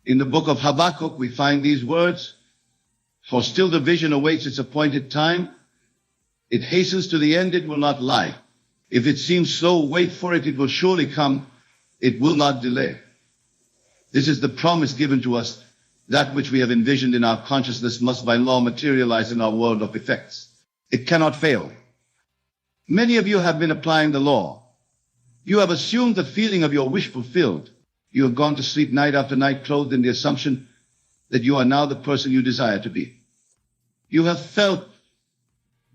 In the book of Habakkuk, we find these words, "For still the vision awaits its appointed time. It hastens to the end, it will not lie. If it seems slow, wait for it, it will surely come. It will not delay." This is the promise given to us. That which we have envisioned in our consciousness must by law materialize in our world of effects. It cannot fail. Many of you have been applying the law. You have assumed the feeling of your wish fulfilled. You have gone to sleep night after night clothed in the assumption that you are now the person you desire to be. You have felt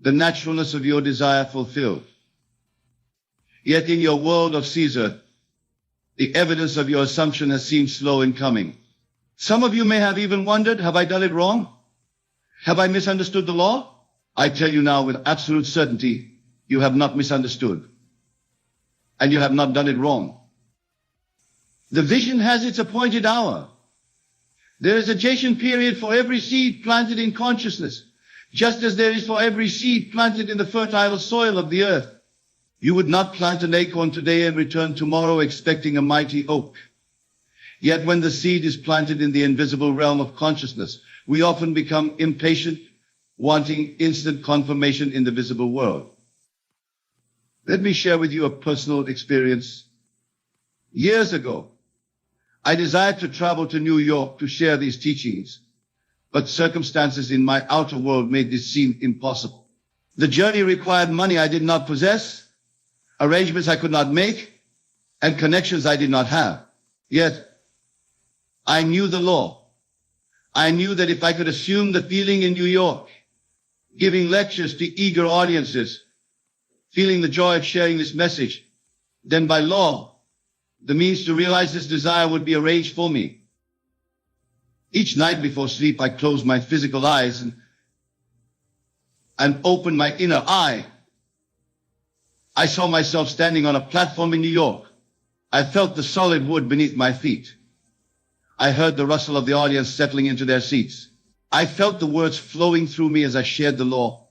the naturalness of your desire fulfilled. Yet in your world of Caesar, the evidence of your assumption has seemed slow in coming. Some of you may have even wondered, have I done it wrong? Have I misunderstood the law? I tell you now with absolute certainty, you have not misunderstood. And you have not done it wrong. The vision has its appointed hour. There is a gestation period for every seed planted in consciousness, just as there is for every seed planted in the fertile soil of the earth. You would not plant an acorn today and return tomorrow expecting a mighty oak. Yet when the seed is planted in the invisible realm of consciousness, we often become impatient, wanting instant confirmation in the visible world. Let me share with you a personal experience. Years ago, I desired to travel to New York to share these teachings, but circumstances in my outer world made this seem impossible. The journey required money I did not possess, arrangements I could not make, and connections I did not have. Yet, I knew the law. I knew that if I could assume the feeling in New York, giving lectures to eager audiences, feeling the joy of sharing this message, then by law, the means to realize this desire would be arranged for me. Each night before sleep, I closed my physical eyes and opened my inner eye. I saw myself standing on a platform in New York. I felt the solid wood beneath my feet. I heard the rustle of the audience settling into their seats. I felt the words flowing through me as I shared the law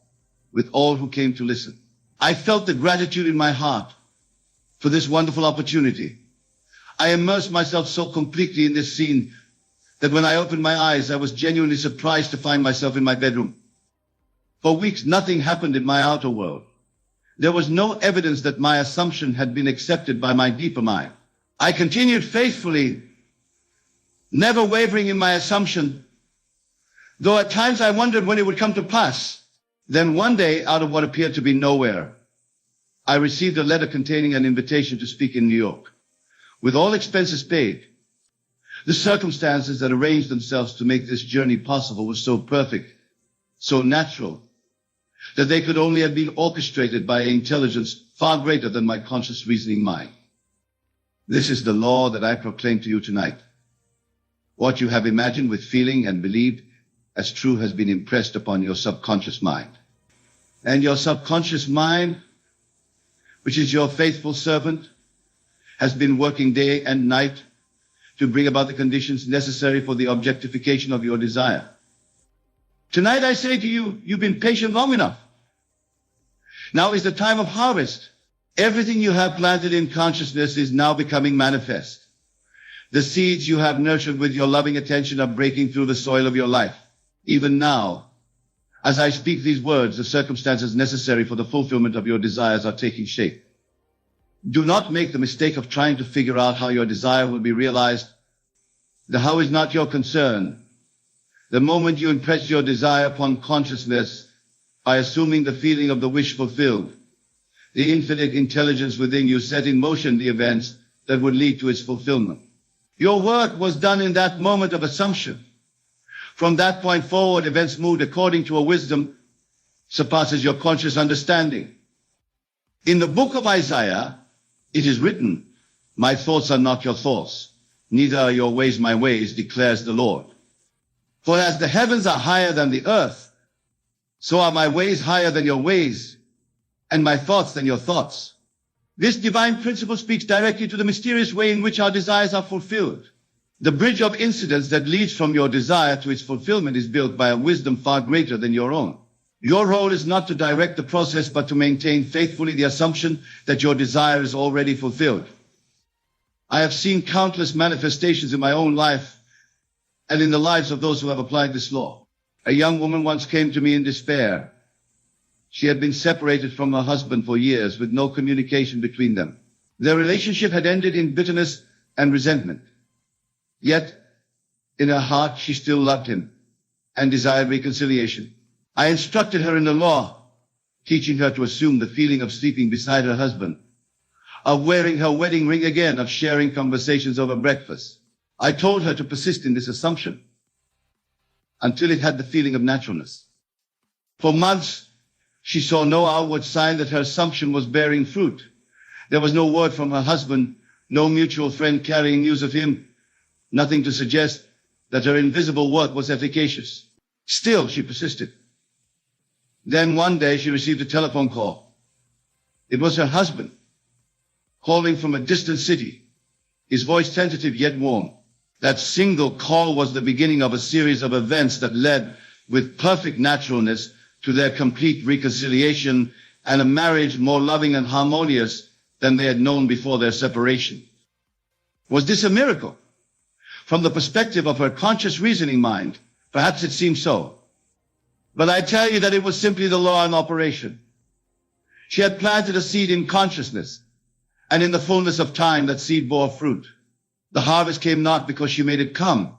with all who came to listen. I felt the gratitude in my heart for this wonderful opportunity. I immersed myself so completely in this scene that when I opened my eyes, I was genuinely surprised to find myself in my bedroom. For weeks, nothing happened in my outer world. There was no evidence that my assumption had been accepted by my deeper mind. I continued faithfully, never wavering in my assumption, though at times I wondered when it would come to pass. Then one day, out of what appeared to be nowhere, I received a letter containing an invitation to speak in New York, with all expenses paid. The circumstances that arranged themselves to make this journey possible were so perfect, so natural, that they could only have been orchestrated by an intelligence far greater than my conscious reasoning mind. This is the law that I proclaim to you tonight. What you have imagined with feeling and believed as true has been impressed upon your subconscious mind. And your subconscious mind, which is your faithful servant, has been working day and night to bring about the conditions necessary for the objectification of your desire. Tonight I say to you, you've been patient long enough. Now is the time of harvest. Everything you have planted in consciousness is now becoming manifest. The seeds you have nurtured with your loving attention are breaking through the soil of your life. Even now, as I speak these words, the circumstances necessary for the fulfillment of your desires are taking shape. Do not make the mistake of trying to figure out how your desire will be realized. The how is not your concern. The moment you impress your desire upon consciousness by assuming the feeling of the wish fulfilled, the infinite intelligence within you set in motion the events that would lead to its fulfillment. Your work was done in that moment of assumption. From that point forward, events moved according to a wisdom surpasses your conscious understanding. In the book of Isaiah, it is written, "My thoughts are not your thoughts, neither are your ways my ways, declares the Lord. For as the heavens are higher than the earth, so are my ways higher than your ways, and my thoughts than your thoughts." This divine principle speaks directly to the mysterious way in which our desires are fulfilled. The bridge of incidents that leads from your desire to its fulfillment is built by a wisdom far greater than your own. Your role is not to direct the process, but to maintain faithfully the assumption that your desire is already fulfilled. I have seen countless manifestations in my own life and in the lives of those who have applied this law. A young woman once came to me in despair. She had been separated from her husband for years with no communication between them. Their relationship had ended in bitterness and resentment. Yet, in her heart, she still loved him and desired reconciliation. I instructed her in the law, teaching her to assume the feeling of sleeping beside her husband, of wearing her wedding ring again, of sharing conversations over breakfast. I told her to persist in this assumption until it had the feeling of naturalness. For months, she saw no outward sign that her assumption was bearing fruit. There was no word from her husband, no mutual friend carrying news of him, nothing to suggest that her invisible work was efficacious. Still, she persisted. Then one day she received a telephone call. It was her husband, calling from a distant city, his voice tentative yet warm. That single call was the beginning of a series of events that led with perfect naturalness to their complete reconciliation and a marriage more loving and harmonious than they had known before their separation. Was this a miracle? From the perspective of her conscious reasoning mind, perhaps it seemed so. But I tell you that it was simply the law in operation. She had planted a seed in consciousness, and in the fullness of time that seed bore fruit. The harvest came not because she made it come,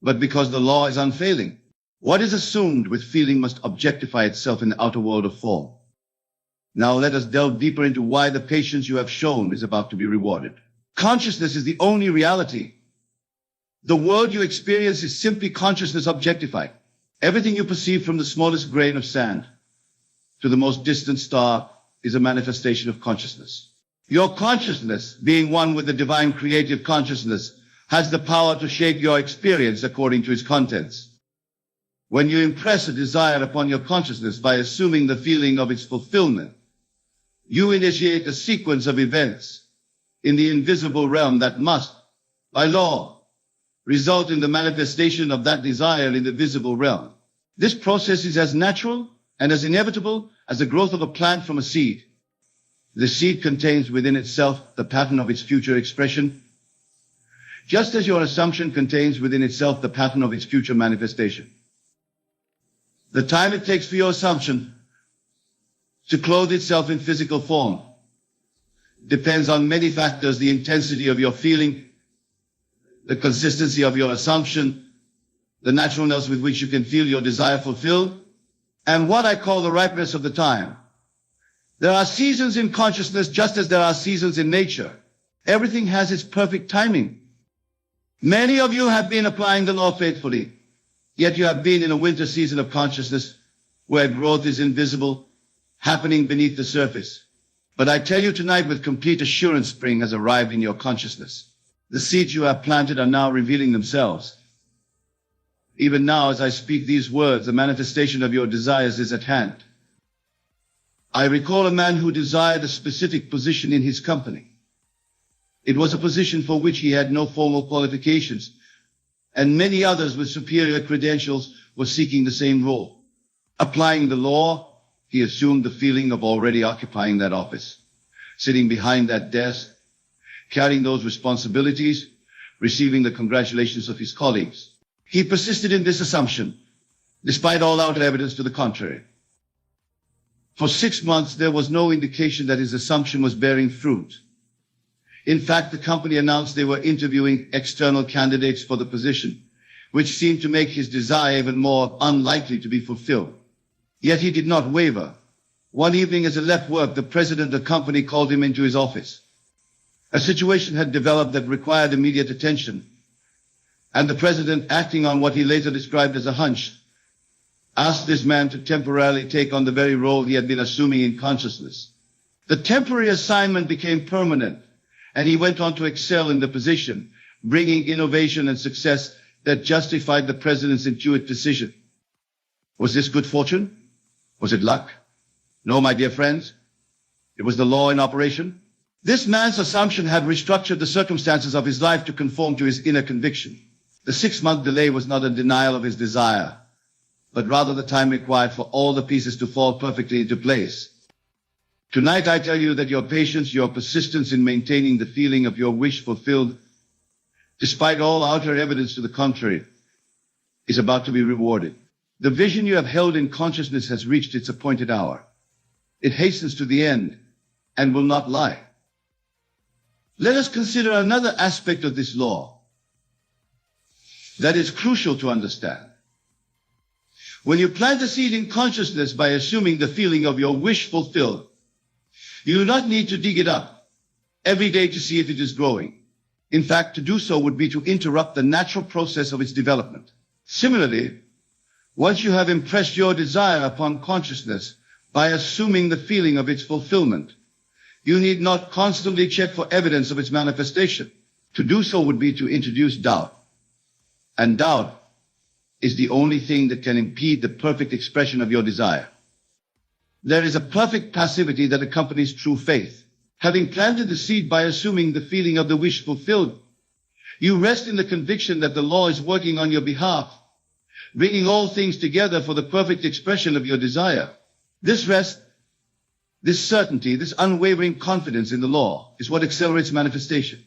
but because the law is unfailing. What is assumed with feeling must objectify itself in the outer world of form. Now let us delve deeper into why the patience you have shown is about to be rewarded. Consciousness is the only reality. The world you experience is simply consciousness objectified. Everything you perceive from the smallest grain of sand to the most distant star is a manifestation of consciousness. Your consciousness, being one with the divine creative consciousness, has the power to shape your experience according to its contents. When you impress a desire upon your consciousness by assuming the feeling of its fulfillment, you initiate a sequence of events in the invisible realm that must, by law, result in the manifestation of that desire in the visible realm. This process is as natural and as inevitable as the growth of a plant from a seed. The seed contains within itself the pattern of its future expression, just as your assumption contains within itself the pattern of its future manifestation. The time it takes for your assumption to clothe itself in physical form depends on many factors: the intensity of your feeling, the consistency of your assumption, the naturalness with which you can feel your desire fulfilled, and what I call the ripeness of the time. There are seasons in consciousness just as there are seasons in nature. Everything has its perfect timing. Many of you have been applying the law faithfully, yet you have been in a winter season of consciousness where growth is invisible, happening beneath the surface. But I tell you tonight with complete assurance, spring has arrived in your consciousness. The seeds you have planted are now revealing themselves. Even now, as I speak these words, the manifestation of your desires is at hand. I recall a man who desired a specific position in his company. It was a position for which he had no formal qualifications, and many others with superior credentials were seeking the same role. Applying the law, he assumed the feeling of already occupying that office, sitting behind that desk, carrying those responsibilities, receiving the congratulations of his colleagues. He persisted in this assumption, despite all outer evidence to the contrary. For 6 months, there was no indication that his assumption was bearing fruit. In fact, the company announced they were interviewing external candidates for the position, which seemed to make his desire even more unlikely to be fulfilled. Yet he did not waver. One evening, as he left work, the president of the company called him into his office. A situation had developed that required immediate attention, and the president, acting on what he later described as a hunch, asked this man to temporarily take on the very role he had been assuming in consciousness. The temporary assignment became permanent, and he went on to excel in the position, bringing innovation and success that justified the president's intuitive decision. Was this good fortune? Was it luck? No, my dear friends. It was the law in operation. This man's assumption had restructured the circumstances of his life to conform to his inner conviction. The 6-month delay was not a denial of his desire, but rather the time required for all the pieces to fall perfectly into place. Tonight I tell you that your patience, your persistence in maintaining the feeling of your wish fulfilled despite all outer evidence to the contrary, is about to be rewarded. The vision you have held in consciousness has reached its appointed hour. It hastens to the end and will not lie. Let us consider another aspect of this law that is crucial to understand. When you plant a seed in consciousness by assuming the feeling of your wish fulfilled, you do not need to dig it up every day to see if it is growing. In fact, to do so would be to interrupt the natural process of its development. Similarly, once you have impressed your desire upon consciousness by assuming the feeling of its fulfillment, you need not constantly check for evidence of its manifestation. To do so would be to introduce doubt. And doubt is the only thing that can impede the perfect expression of your desire. There is a perfect passivity that accompanies true faith. Having planted the seed by assuming the feeling of the wish fulfilled, you rest in the conviction that the law is working on your behalf, bringing all things together for the perfect expression of your desire. This rest, this certainty, this unwavering confidence in the law is what accelerates manifestation.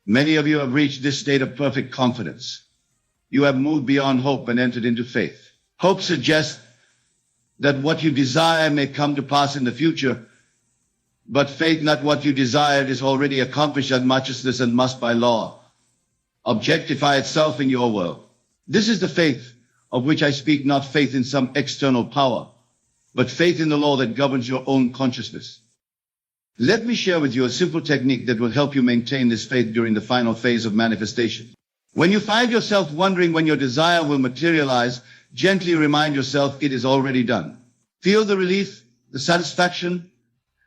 Many of you have reached this state of perfect confidence. You have moved beyond hope and entered into faith. Hope suggests that what you desire may come to pass in the future, but faith, not what you desired, is already accomplished at consciousness and must by law objectify itself in your world. This is the faith of which I speak, not faith in some external power, but faith in the law that governs your own consciousness. Let me share with you a simple technique that will help you maintain this faith during the final phase of manifestation. When you find yourself wondering when your desire will materialize, gently remind yourself it is already done. Feel the relief, the satisfaction,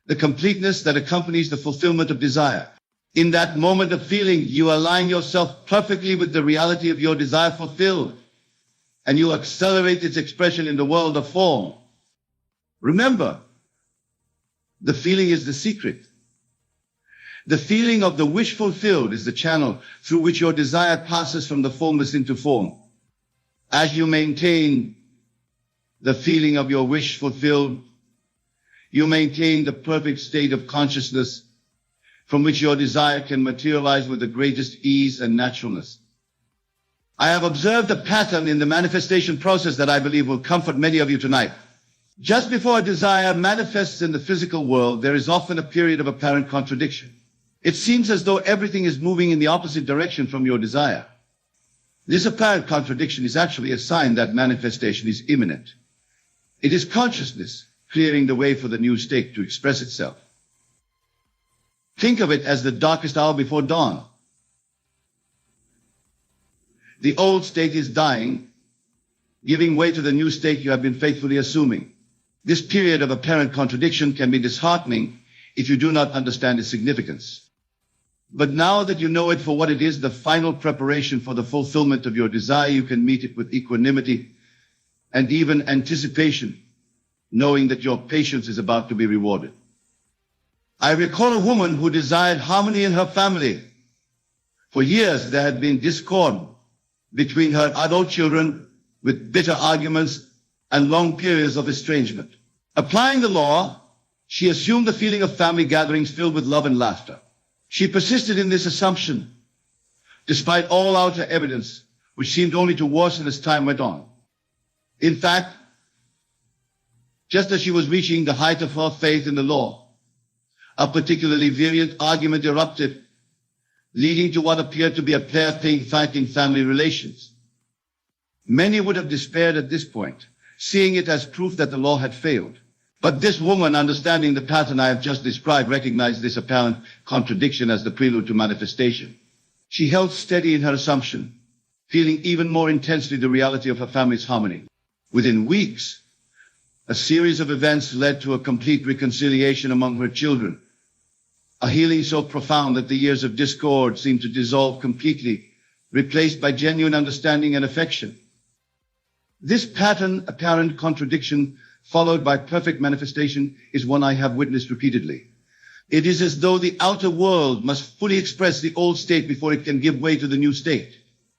the completeness that accompanies the fulfillment of desire. In that moment of feeling, you align yourself perfectly with the reality of your desire fulfilled, and you accelerate its expression in the world of form. Remember, the feeling is the secret. The feeling of the wish fulfilled is the channel through which your desire passes from the formless into form. As you maintain the feeling of your wish fulfilled, you maintain the perfect state of consciousness from which your desire can materialize with the greatest ease and naturalness. I have observed a pattern in the manifestation process that I believe will comfort many of you tonight. Just before a desire manifests in the physical world, there is often a period of apparent contradiction. It seems as though everything is moving in the opposite direction from your desire. This apparent contradiction is actually a sign that manifestation is imminent. It is consciousness clearing the way for the new state to express itself. Think of it as the darkest hour before dawn. The old state is dying, giving way to the new state you have been faithfully assuming. This period of apparent contradiction can be disheartening if you do not understand its significance. But now that you know it for what it is, the final preparation for the fulfillment of your desire, you can meet it with equanimity and even anticipation, knowing that your patience is about to be rewarded. I recall a woman who desired harmony in her family. For years there had been discord between her adult children, with bitter arguments and long periods of estrangement. Applying the law, she assumed the feeling of family gatherings filled with love and laughter. She persisted in this assumption, despite all outer evidence, which seemed only to worsen as time went on. In fact, just as she was reaching the height of her faith in the law, a particularly virulent argument erupted, leading to what appeared to be a player-playing fight in family relations. Many would have despaired at this point, seeing it as proof that the law had failed. But this woman, understanding the pattern I have just described, recognized this apparent contradiction as the prelude to manifestation. She held steady in her assumption, feeling even more intensely the reality of her family's harmony. Within weeks, a series of events led to a complete reconciliation among her children, a healing so profound that the years of discord seemed to dissolve completely, replaced by genuine understanding and affection. This pattern, apparent contradiction, followed by perfect manifestation, is one I have witnessed repeatedly. It is as though the outer world must fully express the old state before it can give way to the new state.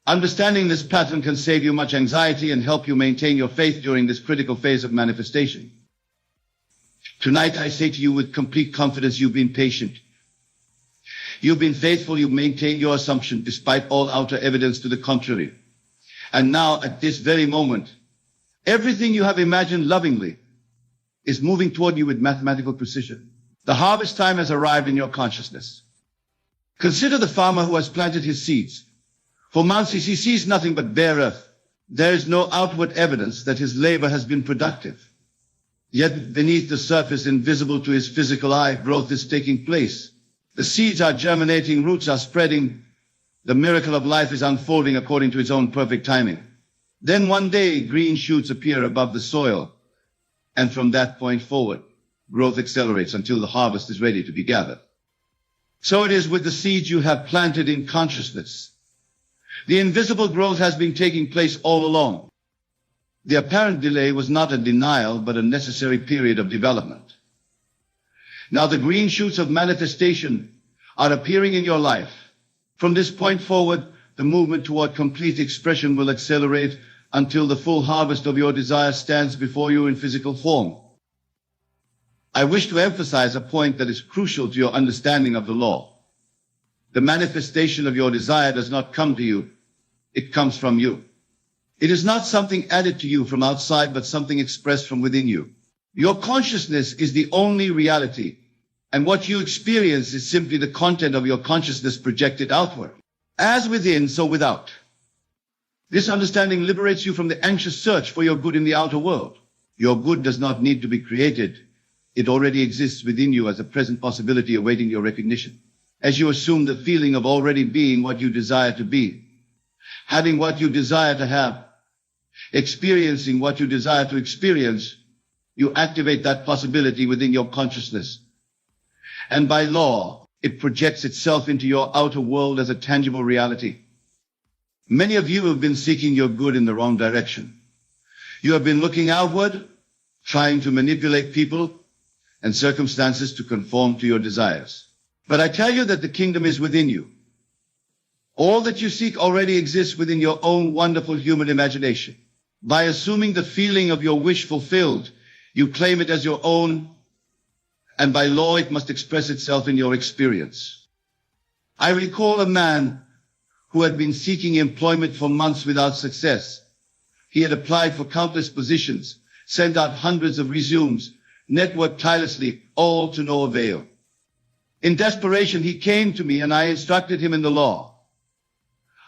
Understanding this pattern can save you much anxiety and help you maintain your faith during this critical phase of manifestation. Tonight I say to you with complete confidence, you've been patient. You've been faithful, you've maintained your assumption despite all outer evidence to the contrary. And now, at this very moment, everything you have imagined lovingly is moving toward you with mathematical precision. The harvest time has arrived in your consciousness. Consider the farmer who has planted his seeds. For months he sees nothing but bare earth. There is no outward evidence that his labor has been productive. Yet beneath the surface, invisible to his physical eye, growth is taking place. The seeds are germinating, roots are spreading. The miracle of life is unfolding according to its own perfect timing. Then one day, green shoots appear above the soil. And from that point forward, growth accelerates until the harvest is ready to be gathered. So it is with the seeds you have planted in consciousness. The invisible growth has been taking place all along. The apparent delay was not a denial, but a necessary period of development. Now the green shoots of manifestation are appearing in your life. From this point forward, the movement toward complete expression will accelerate until the full harvest of your desire stands before you in physical form. I wish to emphasize a point that is crucial to your understanding of the law. The manifestation of your desire does not come to you, it comes from you. It is not something added to you from outside, but something expressed from within you. Your consciousness is the only reality, and what you experience is simply the content of your consciousness projected outward. As within, so without. This understanding liberates you from the anxious search for your good in the outer world. Your good does not need to be created. It already exists within you as a present possibility awaiting your recognition. As you assume the feeling of already being what you desire to be, having what you desire to have, experiencing what you desire to experience, you activate that possibility within your consciousness. And by law, it projects itself into your outer world as a tangible reality. Many of you have been seeking your good in the wrong direction. You have been looking outward, trying to manipulate people and circumstances to conform to your desires. But I tell you that the kingdom is within you. All that you seek already exists within your own wonderful human imagination. By assuming the feeling of your wish fulfilled, you claim it as your own, and by law it must express itself in your experience. I recall a man who had been seeking employment for months without success. He had applied for countless positions, sent out hundreds of resumes, networked tirelessly, all to no avail. In desperation, he came to me and I instructed him in the law.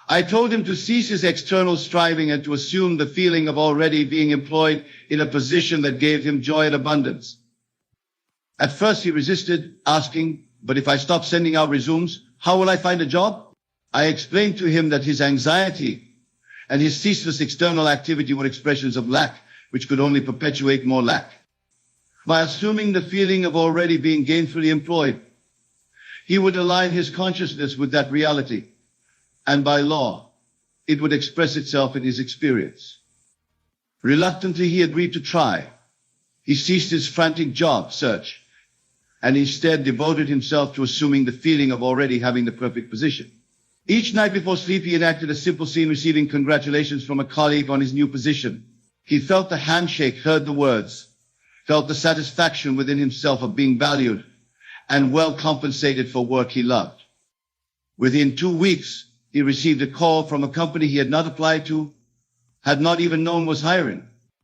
I told him to cease his external striving and to assume the feeling of already being employed in a position that gave him joy and abundance. At first he resisted, asking, "But if I stop sending out resumes, how will I find a job?" I explained to him that his anxiety and his ceaseless external activity were expressions of lack, which could only perpetuate more lack. By assuming the feeling of already being gainfully employed, he would align his consciousness with that reality, and by law, it would express itself in his experience. Reluctantly, he agreed to try. He ceased his frantic job search, and instead devoted himself to assuming the feeling of already having the perfect position. Each night before sleep, he enacted a simple scene, receiving congratulations from a colleague on his new position. He felt the handshake, heard the words, felt the satisfaction within himself of being valued and well compensated for work he loved. Within 2 weeks, he received a call from a company he had not applied to, had not even known was hiring.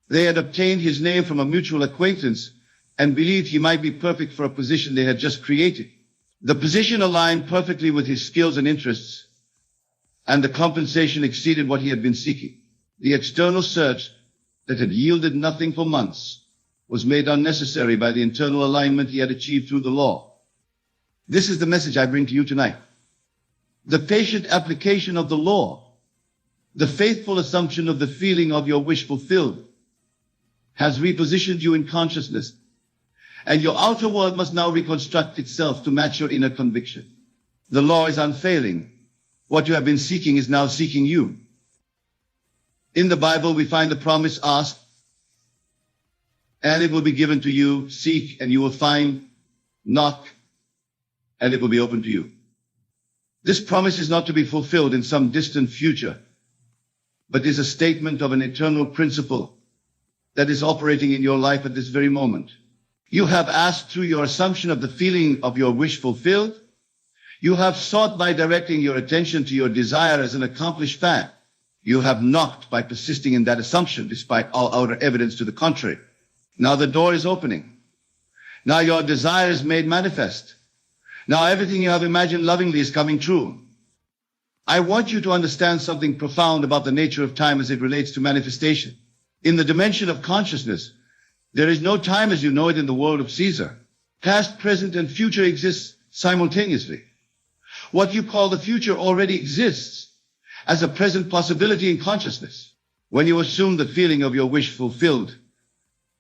They had obtained his name from a mutual acquaintance and believed he might be perfect for a position they had just created. The position aligned perfectly with his skills and interests, and the compensation exceeded what he had been seeking. The external search that had yielded nothing for months was made unnecessary by the internal alignment he had achieved through the law. This is the message I bring to you tonight. The patient application of the law, the faithful assumption of the feeling of your wish fulfilled, has repositioned you in consciousness, and your outer world must now reconstruct itself to match your inner conviction. The law is unfailing. What you have been seeking is now seeking you. In the Bible, we find the promise, ask, and it will be given to you. Seek, and you will find. Knock, and it will be opened to you. This promise is not to be fulfilled in some distant future, but is a statement of an eternal principle that is operating in your life at this very moment. You have asked through your assumption of the feeling of your wish fulfilled. You have sought by directing your attention to your desire as an accomplished fact. You have knocked by persisting in that assumption despite all outer evidence to the contrary. Now the door is opening. Now your desire is made manifest. Now everything you have imagined lovingly is coming true. I want you to understand something profound about the nature of time as it relates to manifestation. In the dimension of consciousness, there is no time as you know it in the world of Caesar. Past, present, and future exists simultaneously. What you call the future already exists as a present possibility in consciousness. When you assume the feeling of your wish fulfilled,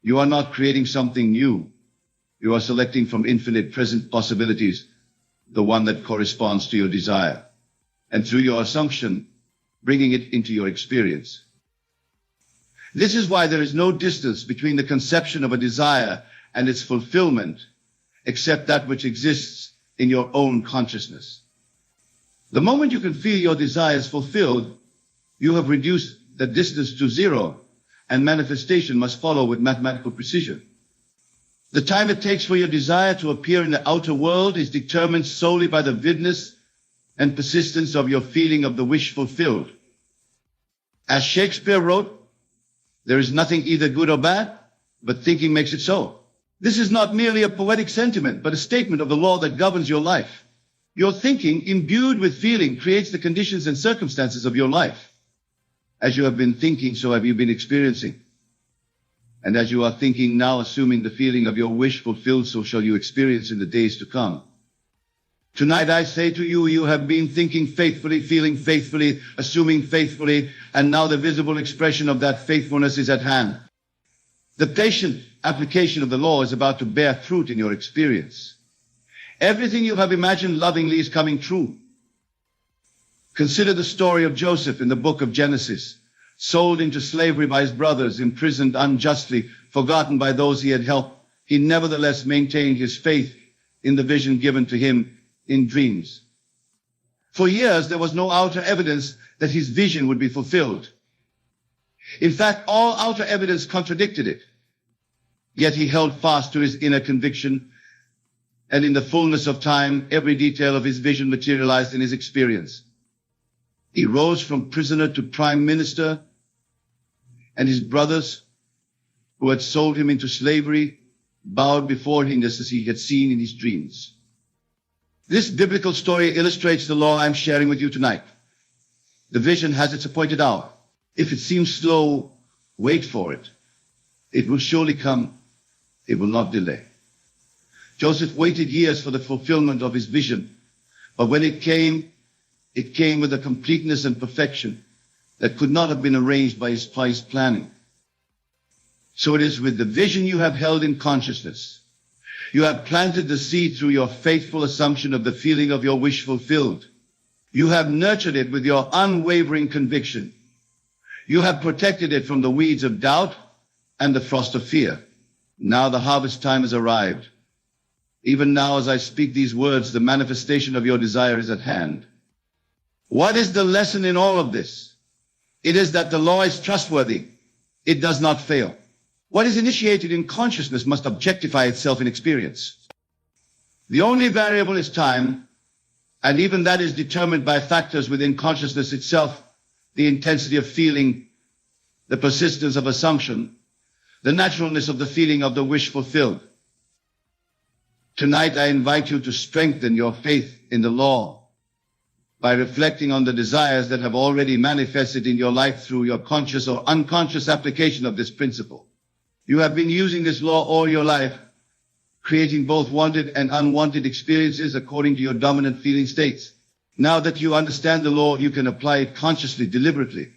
you are not creating something new. You are selecting from infinite present possibilities the one that corresponds to your desire, and through your assumption, bringing it into your experience. This is why there is no distance between the conception of a desire and its fulfillment, except that which exists in your own consciousness. The moment you can feel your desires fulfilled, you have reduced the distance to zero, and manifestation must follow with mathematical precision. The time it takes for your desire to appear in the outer world is determined solely by the vividness and persistence of your feeling of the wish fulfilled. As Shakespeare wrote, there is nothing either good or bad, but thinking makes it so. This is not merely a poetic sentiment, but a statement of the law that governs your life. Your thinking, imbued with feeling, creates the conditions and circumstances of your life. As you have been thinking, so have you been experiencing. And as you are thinking now, assuming the feeling of your wish fulfilled, so shall you experience in the days to come. Tonight I say to you, you have been thinking faithfully, feeling faithfully, assuming faithfully, and now the visible expression of that faithfulness is at hand. The patient application of the law is about to bear fruit in your experience. Everything you have imagined lovingly is coming true. Consider the story of Joseph in the book of Genesis, sold into slavery by his brothers, imprisoned unjustly, forgotten by those he had helped. He nevertheless maintained his faith in the vision given to him in dreams. For years, there was no outer evidence that his vision would be fulfilled. In fact, all outer evidence contradicted it. Yet he held fast to his inner conviction, and in the fullness of time, every detail of his vision materialized in his experience. He rose from prisoner to prime minister, and his brothers, who had sold him into slavery, bowed before him just as he had seen in his dreams. This biblical story illustrates the law I'm sharing with you tonight. The vision has its appointed hour. If it seems slow, wait for it. It will surely come. It will not delay. Joseph waited years for the fulfillment of his vision, but when it came with a completeness and perfection that could not have been arranged by his planning. So it is with the vision you have held in consciousness. You have planted the seed through your faithful assumption of the feeling of your wish fulfilled. You have nurtured it with your unwavering conviction. You have protected it from the weeds of doubt and the frost of fear. Now the harvest time has arrived. Even now, as I speak these words, the manifestation of your desire is at hand. What is the lesson in all of this? It is that the law is trustworthy. It does not fail. What is initiated in consciousness must objectify itself in experience. The only variable is time, and even that is determined by factors within consciousness itself, the intensity of feeling, the persistence of assumption, the naturalness of the feeling of the wish fulfilled. Tonight I invite you to strengthen your faith in the law by reflecting on the desires that have already manifested in your life through your conscious or unconscious application of this principle. You have been using this law all your life, creating both wanted and unwanted experiences according to your dominant feeling states. Now that you understand the law, you can apply it consciously, deliberately,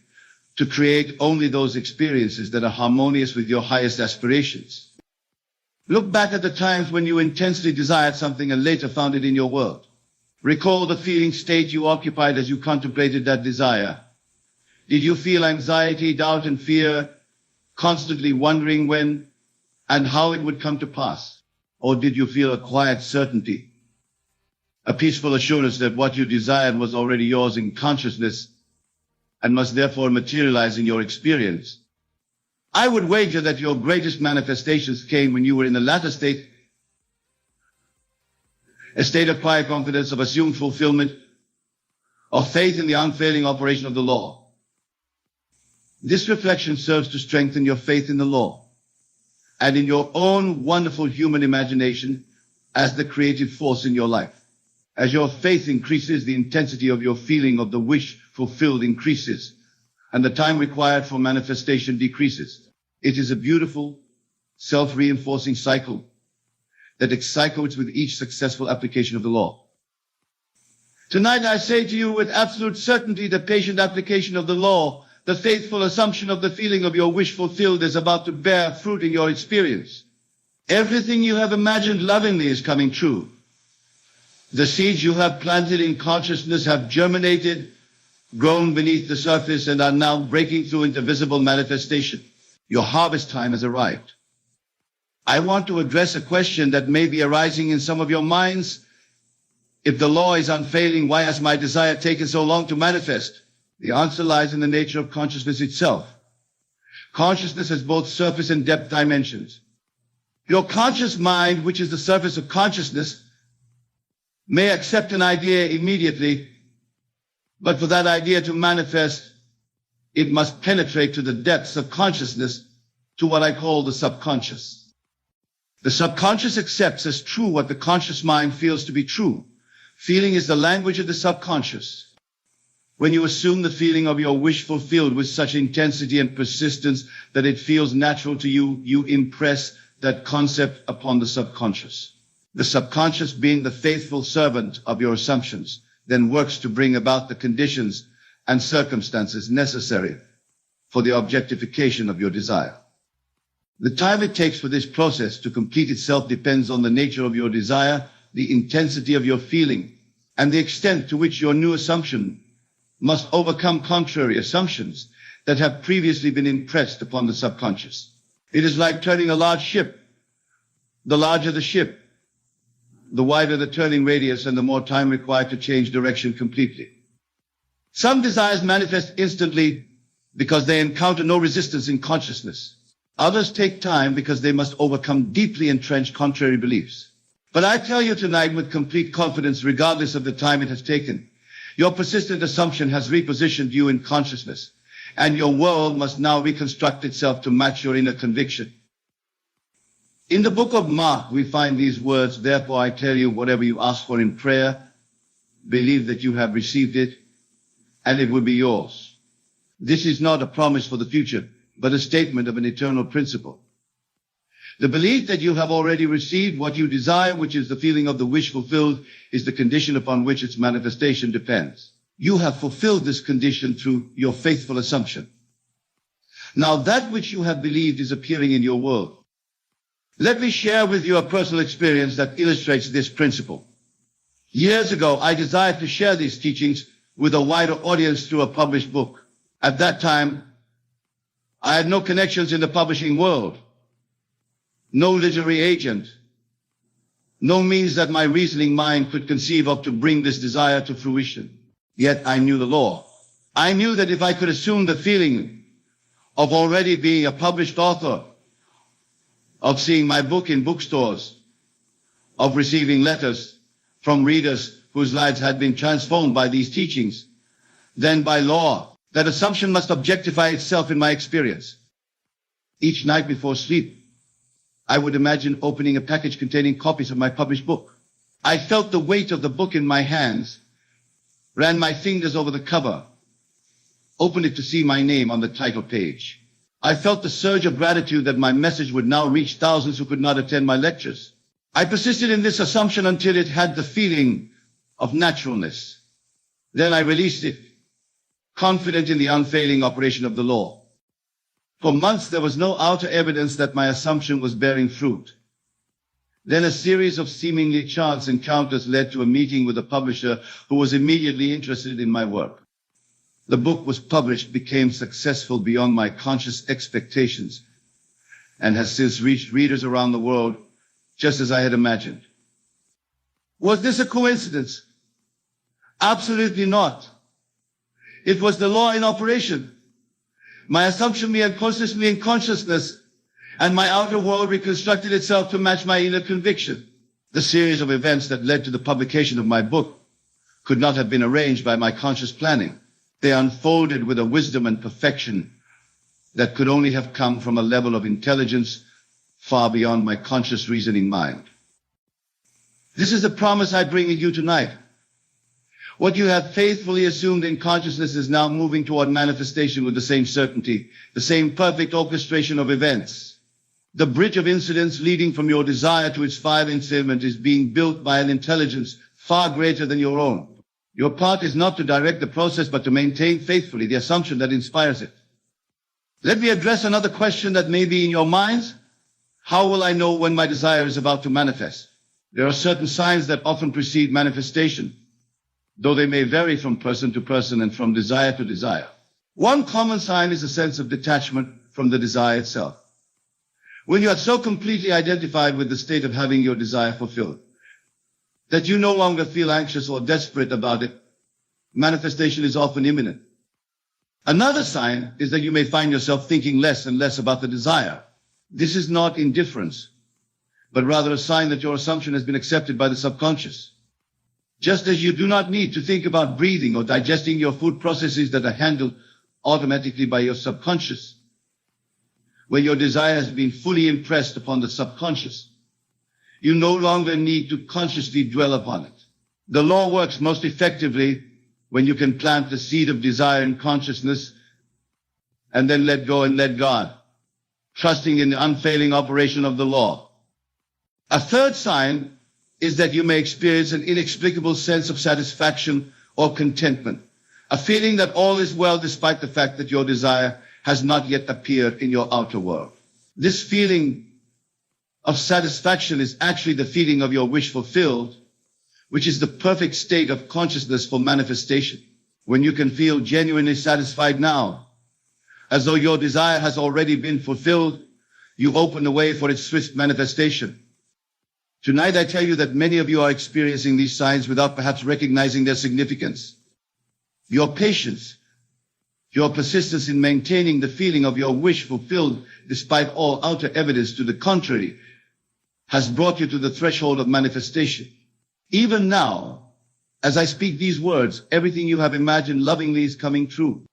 to create only those experiences that are harmonious with your highest aspirations. Look back at the times when you intensely desired something and later found it in your world. Recall the feeling state you occupied as you contemplated that desire. Did you feel anxiety, doubt, and fear, constantly wondering when and how it would come to pass? Or did you feel a quiet certainty, a peaceful assurance that what you desired was already yours in consciousness and must therefore materialize in your experience? I would wager that your greatest manifestations came when you were in the latter state. a state of quiet confidence, of assumed fulfillment, of faith in the unfailing operation of the law. This reflection serves to strengthen your faith in the law and in your own wonderful human imagination as the creative force in your life. As your faith increases, the intensity of your feeling of the wish fulfilled increases, and the time required for manifestation decreases. It is a beautiful, self-reinforcing cycle that cycles with each successful application of the law. Tonight I say to you with absolute certainty, the patient application of the law, the faithful assumption of the feeling of your wish fulfilled, is about to bear fruit in your experience. Everything you have imagined lovingly is coming true. The seeds you have planted in consciousness have germinated, grown beneath the surface, and are now breaking through into visible manifestation. Your harvest time has arrived. I want to address a question that may be arising in some of your minds. If the law is unfailing, why has my desire taken so long to manifest? The answer lies in the nature of consciousness itself. Consciousness has both surface and depth dimensions. Your conscious mind, which is the surface of consciousness, may accept an idea immediately, but for that idea to manifest, it must penetrate to the depths of consciousness, to what I call the subconscious. The subconscious accepts as true what the conscious mind feels to be true. Feeling is the language of the subconscious. When you assume the feeling of your wish fulfilled with such intensity and persistence that it feels natural to you, you impress that concept upon the subconscious. The subconscious, being the faithful servant of your assumptions, then works to bring about the conditions and circumstances necessary for the objectification of your desire. The time it takes for this process to complete itself depends on the nature of your desire, the intensity of your feeling, and the extent to which your new assumption must overcome contrary assumptions that have previously been impressed upon the subconscious. It is like turning a large ship. The larger the ship, the wider the turning radius and the more time required to change direction completely. Some desires manifest instantly because they encounter no resistance in consciousness. Others take time because they must overcome deeply entrenched contrary beliefs. But I tell you tonight with complete confidence, regardless of the time it has taken, your persistent assumption has repositioned you in consciousness, and your world must now reconstruct itself to match your inner conviction. In the book of Mark, we find these words, "Therefore I tell you, whatever you ask for in prayer, believe that you have received it, and it will be yours." This is not a promise for the future, but a statement of an eternal principle. The belief that you have already received what you desire, which is the feeling of the wish fulfilled, is the condition upon which its manifestation depends. You have fulfilled this condition through your faithful assumption. Now that which you have believed is appearing in your world. Let me share with you a personal experience that illustrates this principle. Years ago, I desired to share these teachings with a wider audience through a published book. At that time, I had no connections in the publishing world, no literary agent, no means that my reasoning mind could conceive of to bring this desire to fruition. Yet I knew the law. I knew that if I could assume the feeling of already being a published author, of seeing my book in bookstores, of receiving letters from readers whose lives had been transformed by these teachings, then by law, that assumption must objectify itself in my experience. Each night before sleep, I would imagine opening a package containing copies of my published book. I felt the weight of the book in my hands, ran my fingers over the cover, opened it to see my name on the title page. I felt the surge of gratitude that my message would now reach thousands who could not attend my lectures. I persisted in this assumption until it had the feeling of naturalness. Then I released it, confident in the unfailing operation of the law. For months there was no outer evidence that my assumption was bearing fruit. Then a series of seemingly chance encounters led to a meeting with a publisher who was immediately interested in my work. The book was published, became successful beyond my conscious expectations, and has since reached readers around the world, just as I had imagined. Was this a coincidence? Absolutely not. It was the law in operation. My assumption me unconsciously in consciousness, and my outer world reconstructed itself to match my inner conviction. The series of events that led to the publication of my book could not have been arranged by my conscious planning. They unfolded with a wisdom and perfection that could only have come from a level of intelligence far beyond my conscious reasoning mind. This is the promise I bring you tonight. What you have faithfully assumed in consciousness is now moving toward manifestation with the same certainty, the same perfect orchestration of events. The bridge of incidents leading from your desire to its final entailment is being built by an intelligence far greater than your own. Your part is not to direct the process, but to maintain faithfully the assumption that inspires it. Let me address another question that may be in your minds. How will I know when my desire is about to manifest? There are certain signs that often precede manifestation, though they may vary from person to person and from desire to desire. One common sign is a sense of detachment from the desire itself. When you are so completely identified with the state of having your desire fulfilled that you no longer feel anxious or desperate about it, manifestation is often imminent. Another sign is that you may find yourself thinking less and less about the desire. This is not indifference, but rather a sign that your assumption has been accepted by the subconscious. Just as you do not need to think about breathing or digesting your food processes that are handled automatically by your subconscious, when your desire has been fully impressed upon the subconscious, you no longer need to consciously dwell upon it. The law works most effectively when you can plant the seed of desire in consciousness and then let go and let God, trusting in the unfailing operation of the law. A third sign is that you may experience an inexplicable sense of satisfaction or contentment, a feeling that all is well despite the fact that your desire has not yet appeared in your outer world. This feeling of satisfaction is actually the feeling of your wish fulfilled, which is the perfect state of consciousness for manifestation. When you can feel genuinely satisfied now, as though your desire has already been fulfilled, you open the way for its swift manifestation. Tonight I tell you that many of you are experiencing these signs without perhaps recognizing their significance. Your patience, your persistence in maintaining the feeling of your wish fulfilled despite all outer evidence to the contrary has brought you to the threshold of manifestation. Even now, as I speak these words, everything you have imagined lovingly is coming true.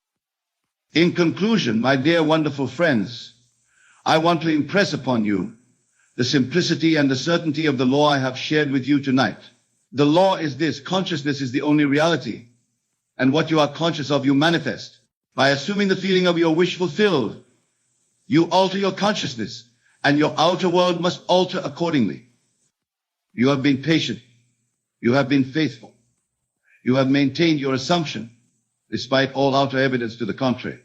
In conclusion, my dear wonderful friends, I want to impress upon you the simplicity and the certainty of the law I have shared with you tonight. The law is this: consciousness is the only reality, and what you are conscious of you manifest. By assuming the feeling of your wish fulfilled, you alter your consciousness, and your outer world must alter accordingly. You have been patient. You have been faithful. You have maintained your assumption, despite all outer evidence to the contrary.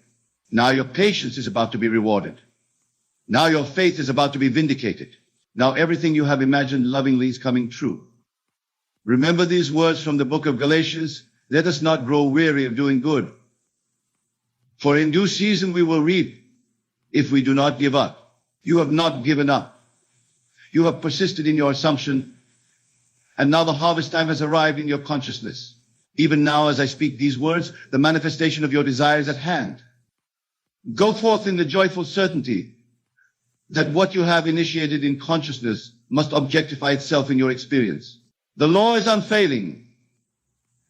Now your patience is about to be rewarded. Now your faith is about to be vindicated. Now everything you have imagined lovingly is coming true. Remember these words from the book of Galatians: let us not grow weary of doing good, for in due season we will reap if we do not give up. You have not given up. You have persisted in your assumption, and now the harvest time has arrived in your consciousness. Even now, as I speak these words, the manifestation of your desire is at hand. Go forth in the joyful certainty that what you have initiated in consciousness must objectify itself in your experience. The law is unfailing.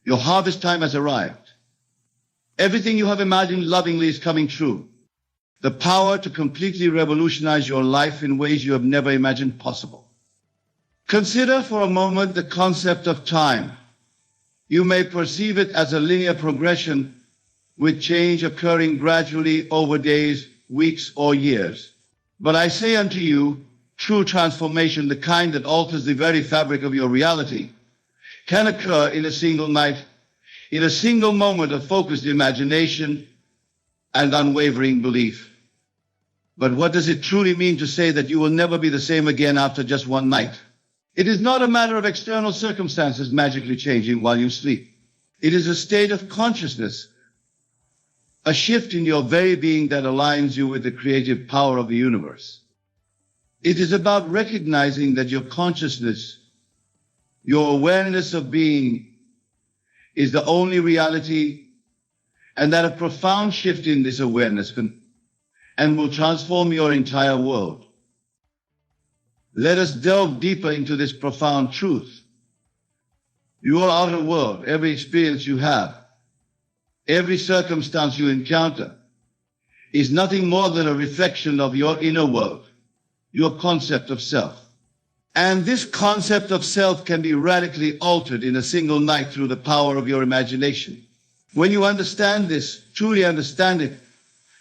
Your harvest time has arrived. Everything you have imagined lovingly is coming true. The power to completely revolutionize your life in ways you have never imagined possible. Consider for a moment the concept of time. You may perceive it as a linear progression with change occurring gradually over days, weeks, or years. But I say unto you, true transformation, the kind that alters the very fabric of your reality, can occur in a single night, in a single moment of focused imagination and unwavering belief. But what does it truly mean to say that you will never be the same again after just one night? It is not a matter of external circumstances magically changing while you sleep. It is a state of consciousness, a shift in your very being that aligns you with the creative power of the universe. It is about recognizing that your consciousness, your awareness of being, is the only reality, and that a profound shift in this awareness can and will transform your entire world. Let us delve deeper into this profound truth. Your outer world, every experience you have, every circumstance you encounter, is nothing more than a reflection of your inner world, your concept of self. And this concept of self can be radically altered in a single night through the power of your imagination. When you understand this, truly understand it,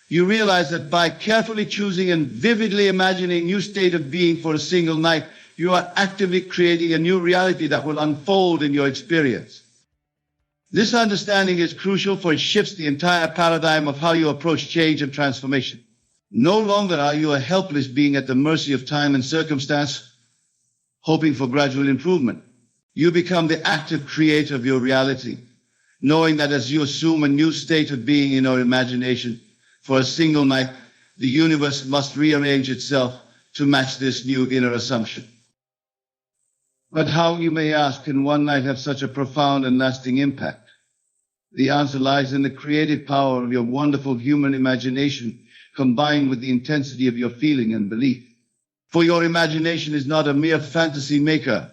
you realize that by carefully choosing and vividly imagining a new state of being for a single night, you are actively creating a new reality that will unfold in your experience. This understanding is crucial, for it shifts the entire paradigm of how you approach change and transformation. No longer are you a helpless being at the mercy of time and circumstance, hoping for gradual improvement. You become the active creator of your reality, knowing that as you assume a new state of being in your imagination for a single night, the universe must rearrange itself to match this new inner assumption. But how, you may ask, can one night have such a profound and lasting impact? The answer lies in the creative power of your wonderful human imagination, combined with the intensity of your feeling and belief. For your imagination is not a mere fantasy maker,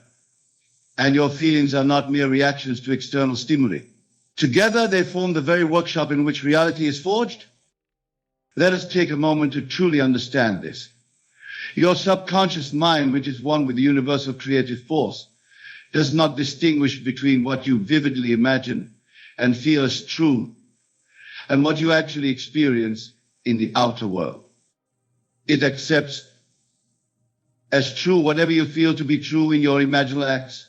and your feelings are not mere reactions to external stimuli. Together they form the very workshop in which reality is forged. Let us take a moment to truly understand this. Your subconscious mind, which is one with the universal creative force, does not distinguish between what you vividly imagine and feel as true and what you actually experience in the outer world. It accepts as true whatever you feel to be true in your imaginal acts.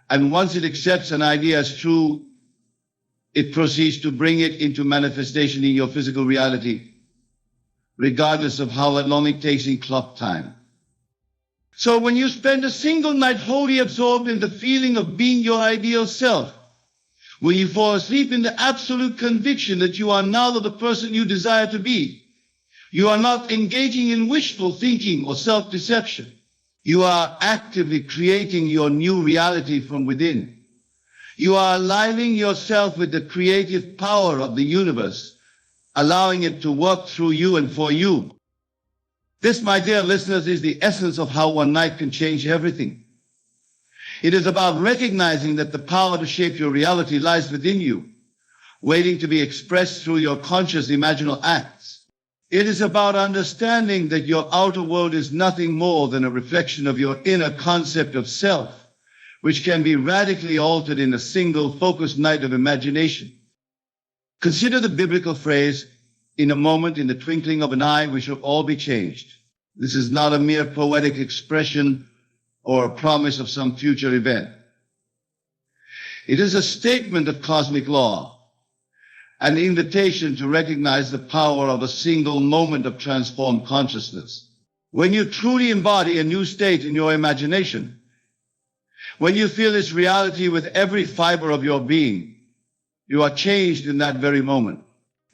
And once it accepts an idea as true, it proceeds to bring it into manifestation in your physical reality, regardless of how long it takes in clock time. So when you spend a single night wholly absorbed in the feeling of being your ideal self, when you fall asleep in the absolute conviction that you are now the person you desire to be, you are not engaging in wishful thinking or self-deception. You are actively creating your new reality from within. You are aligning yourself with the creative power of the universe, allowing it to work through you and for you. This, my dear listeners, is the essence of how one night can change everything. It is about recognizing that the power to shape your reality lies within you, waiting to be expressed through your conscious imaginal acts. It is about understanding that your outer world is nothing more than a reflection of your inner concept of self, which can be radically altered in a single focused night of imagination. Consider the biblical phrase, "In a moment, in the twinkling of an eye, we shall all be changed." This is not a mere poetic expression or a promise of some future event. It is a statement of cosmic law, an invitation to recognize the power of a single moment of transformed consciousness. When you truly embody a new state in your imagination, when you feel this reality with every fiber of your being, you are changed in that very moment.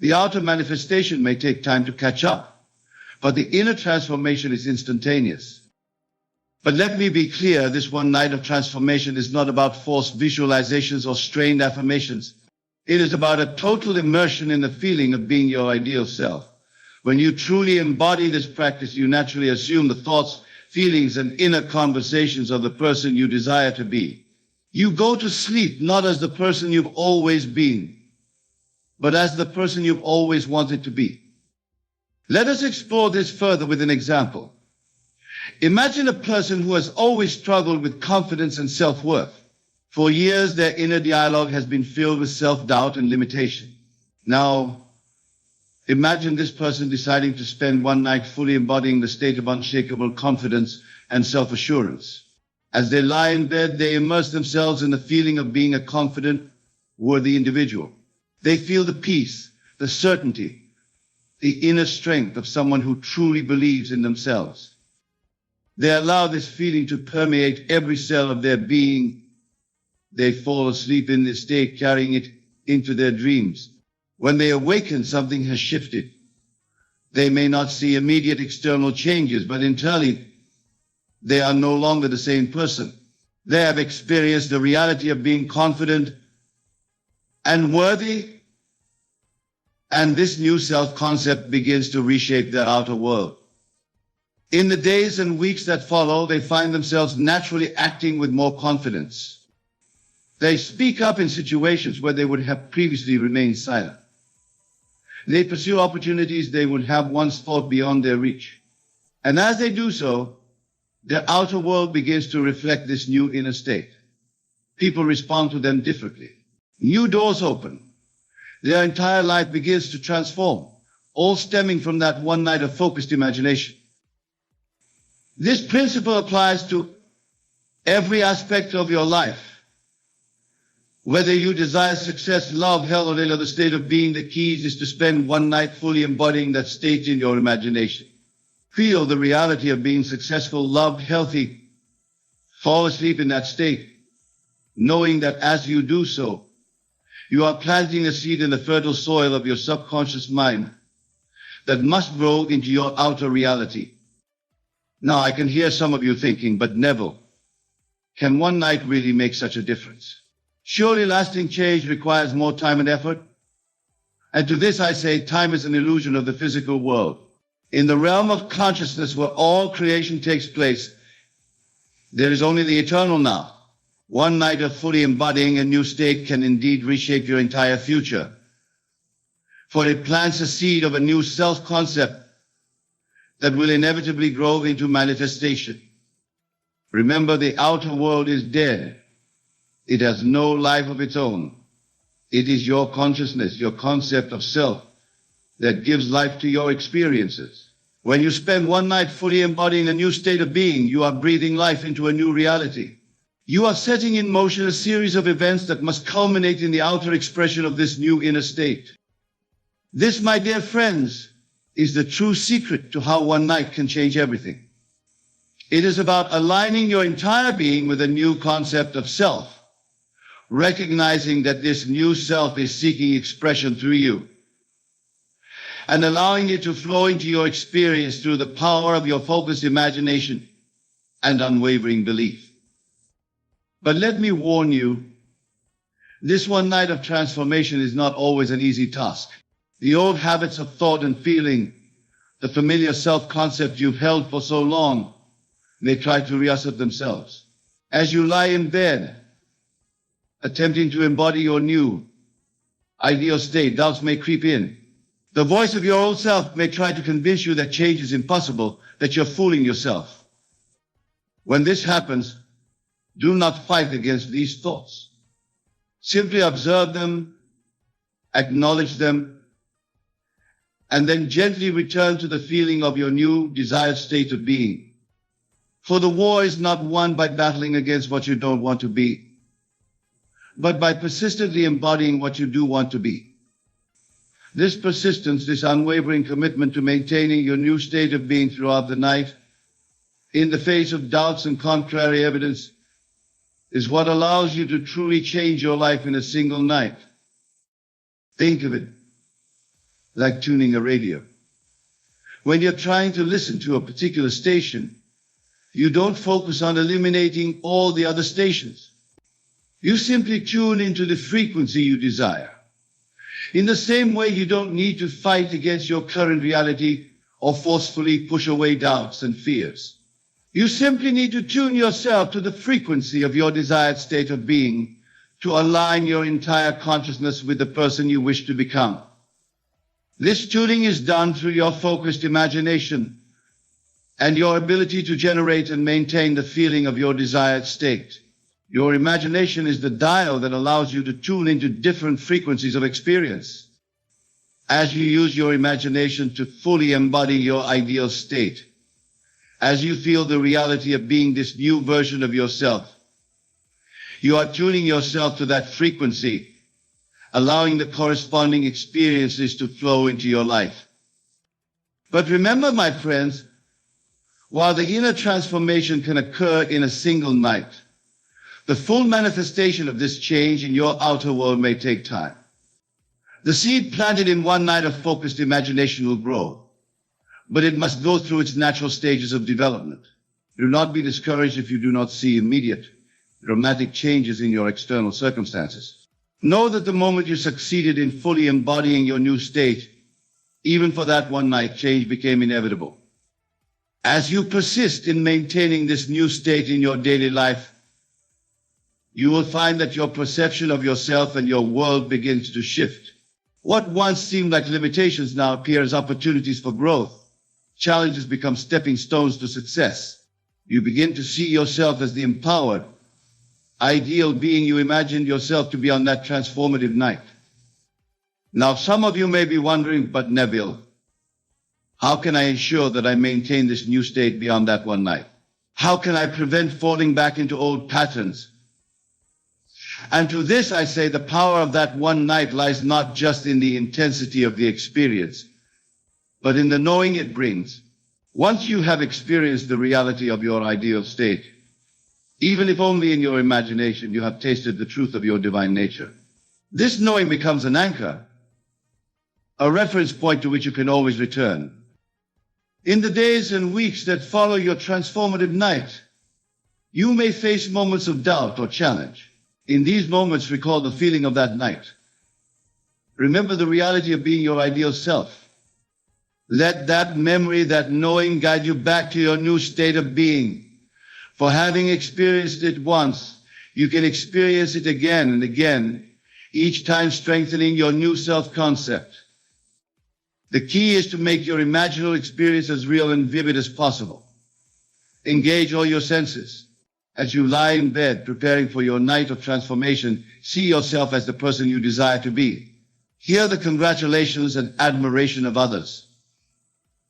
The outer manifestation may take time to catch up, but the inner transformation is instantaneous. But let me be clear, this one night of transformation is not about forced visualizations or strained affirmations. It is about a total immersion in the feeling of being your ideal self. When you truly embody this practice, you naturally assume the thoughts, feelings, and inner conversations of the person you desire to be. You go to sleep not as the person you've always been, but as the person you've always wanted to be. Let us explore this further with an example. Imagine a person who has always struggled with confidence and self-worth. For years, their inner dialogue has been filled with self-doubt and limitation. Now, imagine this person deciding to spend one night fully embodying the state of unshakable confidence and self-assurance. As they lie in bed, they immerse themselves in the feeling of being a confident, worthy individual. They feel the peace, the certainty, the inner strength of someone who truly believes in themselves. They allow this feeling to permeate every cell of their being. They fall asleep in this state, carrying it into their dreams. When they awaken, something has shifted. They may not see immediate external changes, but internally, they are no longer the same person. They have experienced the reality of being confident and worthy, and this new self-concept begins to reshape their outer world. In the days and weeks that follow, they find themselves naturally acting with more confidence. They speak up in situations where they would have previously remained silent. They pursue opportunities they would have once thought beyond their reach. And as they do so, their outer world begins to reflect this new inner state. People respond to them differently. New doors open. Their entire life begins to transform, all stemming from that one night of focused imagination. This principle applies to every aspect of your life. Whether you desire success, love, health, or any other state of being, the key is to spend one night fully embodying that state in your imagination. Feel the reality of being successful, loved, healthy. Fall asleep in that state, knowing that as you do so, you are planting a seed in the fertile soil of your subconscious mind that must grow into your outer reality. Now, I can hear some of you thinking, but Neville, can one night really make such a difference? Surely lasting change requires more time and effort. And to this I say, time is an illusion of the physical world. In the realm of consciousness where all creation takes place, there is only the eternal now. One night of fully embodying a new state can indeed reshape your entire future. For it plants a seed of a new self-concept that will inevitably grow into manifestation. Remember, the outer world is dead. It has no life of its own. It is your consciousness, your concept of self, that gives life to your experiences. When you spend one night fully embodying a new state of being, you are breathing life into a new reality. You are setting in motion a series of events that must culminate in the outer expression of this new inner state. This, my dear friends, is the true secret to how one night can change everything. It is about aligning your entire being with a new concept of self, recognizing that this new self is seeking expression through you, and allowing it to flow into your experience through the power of your focused imagination and unwavering belief. But let me warn you, this one night of transformation is not always an easy task. The old habits of thought and feeling, the familiar self-concept you've held for so long, may try to reassert themselves. As you lie in bed, attempting to embody your new, ideal state, doubts may creep in. The voice of your old self may try to convince you that change is impossible, that you're fooling yourself. When this happens, do not fight against these thoughts. Simply observe them, acknowledge them, and then gently return to the feeling of your new desired state of being. For the war is not won by battling against what you don't want to be, but by persistently embodying what you do want to be. This persistence, this unwavering commitment to maintaining your new state of being throughout the night, in the face of doubts and contrary evidence, is what allows you to truly change your life in a single night. Think of it like tuning a radio. When you're trying to listen to a particular station, you don't focus on eliminating all the other stations. You simply tune into the frequency you desire. In the same way, you don't need to fight against your current reality or forcefully push away doubts and fears. You simply need to tune yourself to the frequency of your desired state of being to align your entire consciousness with the person you wish to become. This tuning is done through your focused imagination and your ability to generate and maintain the feeling of your desired state. Your imagination is the dial that allows you to tune into different frequencies of experience. As you use your imagination to fully embody your ideal state, as you feel the reality of being this new version of yourself, you are tuning yourself to that frequency, allowing the corresponding experiences to flow into your life. But remember, my friends, while the inner transformation can occur in a single night, the full manifestation of this change in your outer world may take time. The seed planted in one night of focused imagination will grow, but it must go through its natural stages of development. Do not be discouraged if you do not see immediate, dramatic changes in your external circumstances. Know that the moment you succeeded in fully embodying your new state, even for that one night, change became inevitable. As you persist in maintaining this new state in your daily life, you will find that your perception of yourself and your world begins to shift. What once seemed like limitations now appear as opportunities for growth. Challenges become stepping stones to success. You begin to see yourself as the empowered, ideal being you imagined yourself to be on that transformative night. Now, some of you may be wondering, but Neville, how can I ensure that I maintain this new state beyond that one night? How can I prevent falling back into old patterns? And to this I say the power of that one night lies not just in the intensity of the experience, but in the knowing it brings. Once you have experienced the reality of your ideal state, even if only in your imagination, you have tasted the truth of your divine nature. This knowing becomes an anchor, a reference point to which you can always return. In the days and weeks that follow your transformative night, you may face moments of doubt or challenge. In these moments, recall the feeling of that night. Remember the reality of being your ideal self. Let that memory, that knowing guide you back to your new state of being. For having experienced it once, you can experience it again and again, each time strengthening your new self-concept. The key is to make your imaginal experience as real and vivid as possible. Engage all your senses. As you lie in bed preparing for your night of transformation, see yourself as the person you desire to be. Hear the congratulations and admiration of others.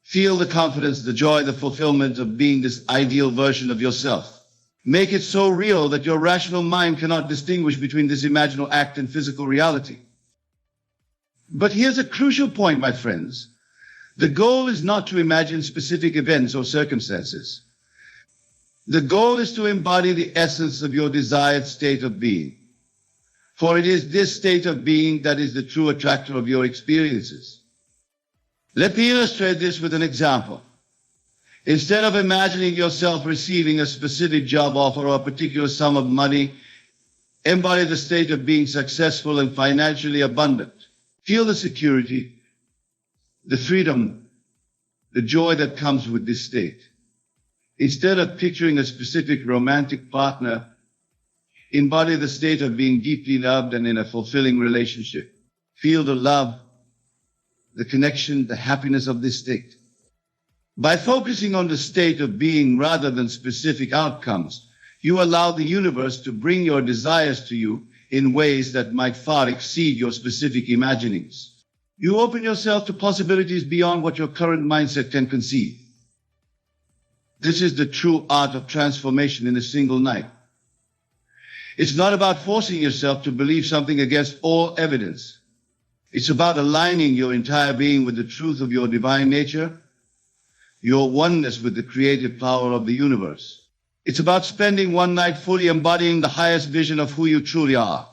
Feel the confidence, the joy, the fulfillment of being this ideal version of yourself. Make it so real that your rational mind cannot distinguish between this imaginal act and physical reality. But here's a crucial point, my friends. The goal is not to imagine specific events or circumstances. The goal is to embody the essence of your desired state of being. For it is this state of being that is the true attractor of your experiences. Let me illustrate this with an example. Instead of imagining yourself receiving a specific job offer or a particular sum of money, embody the state of being successful and financially abundant. Feel the security, the freedom, the joy that comes with this state. Instead of picturing a specific romantic partner, embody the state of being deeply loved and in a fulfilling relationship. Feel the love, the connection, the happiness of this state. By focusing on the state of being rather than specific outcomes, you allow the universe to bring your desires to you in ways that might far exceed your specific imaginings. You open yourself to possibilities beyond what your current mindset can conceive. This is the true art of transformation in a single night. It's not about forcing yourself to believe something against all evidence. It's about aligning your entire being with the truth of your divine nature, your oneness with the creative power of the universe. It's about spending one night fully embodying the highest vision of who you truly are.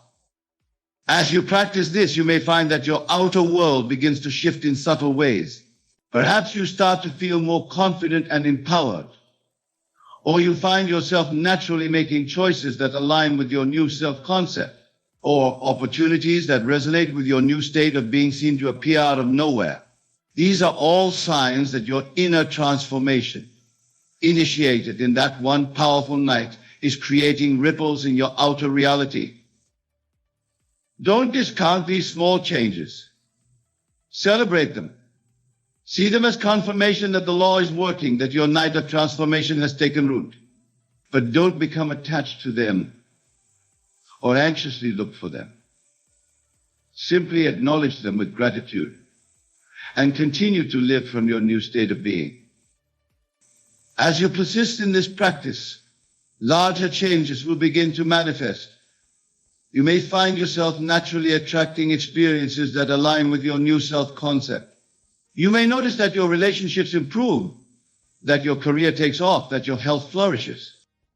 As you practice this, you may find that your outer world begins to shift in subtle ways. Perhaps you start to feel more confident and empowered. Or you find yourself naturally making choices that align with your new self-concept. Or opportunities that resonate with your new state of being seem to appear out of nowhere. These are all signs that your inner transformation, initiated in that one powerful night, is creating ripples in your outer reality. Don't discount these small changes. Celebrate them. See them as confirmation that the law is working, that your night of transformation has taken root. But don't become attached to them or anxiously look for them. Simply acknowledge them with gratitude and continue to live from your new state of being. As you persist in this practice, larger changes will begin to manifest. You may find yourself naturally attracting experiences that align with your new self-concept. You may notice that your relationships improve, that your career takes off, that your health flourishes.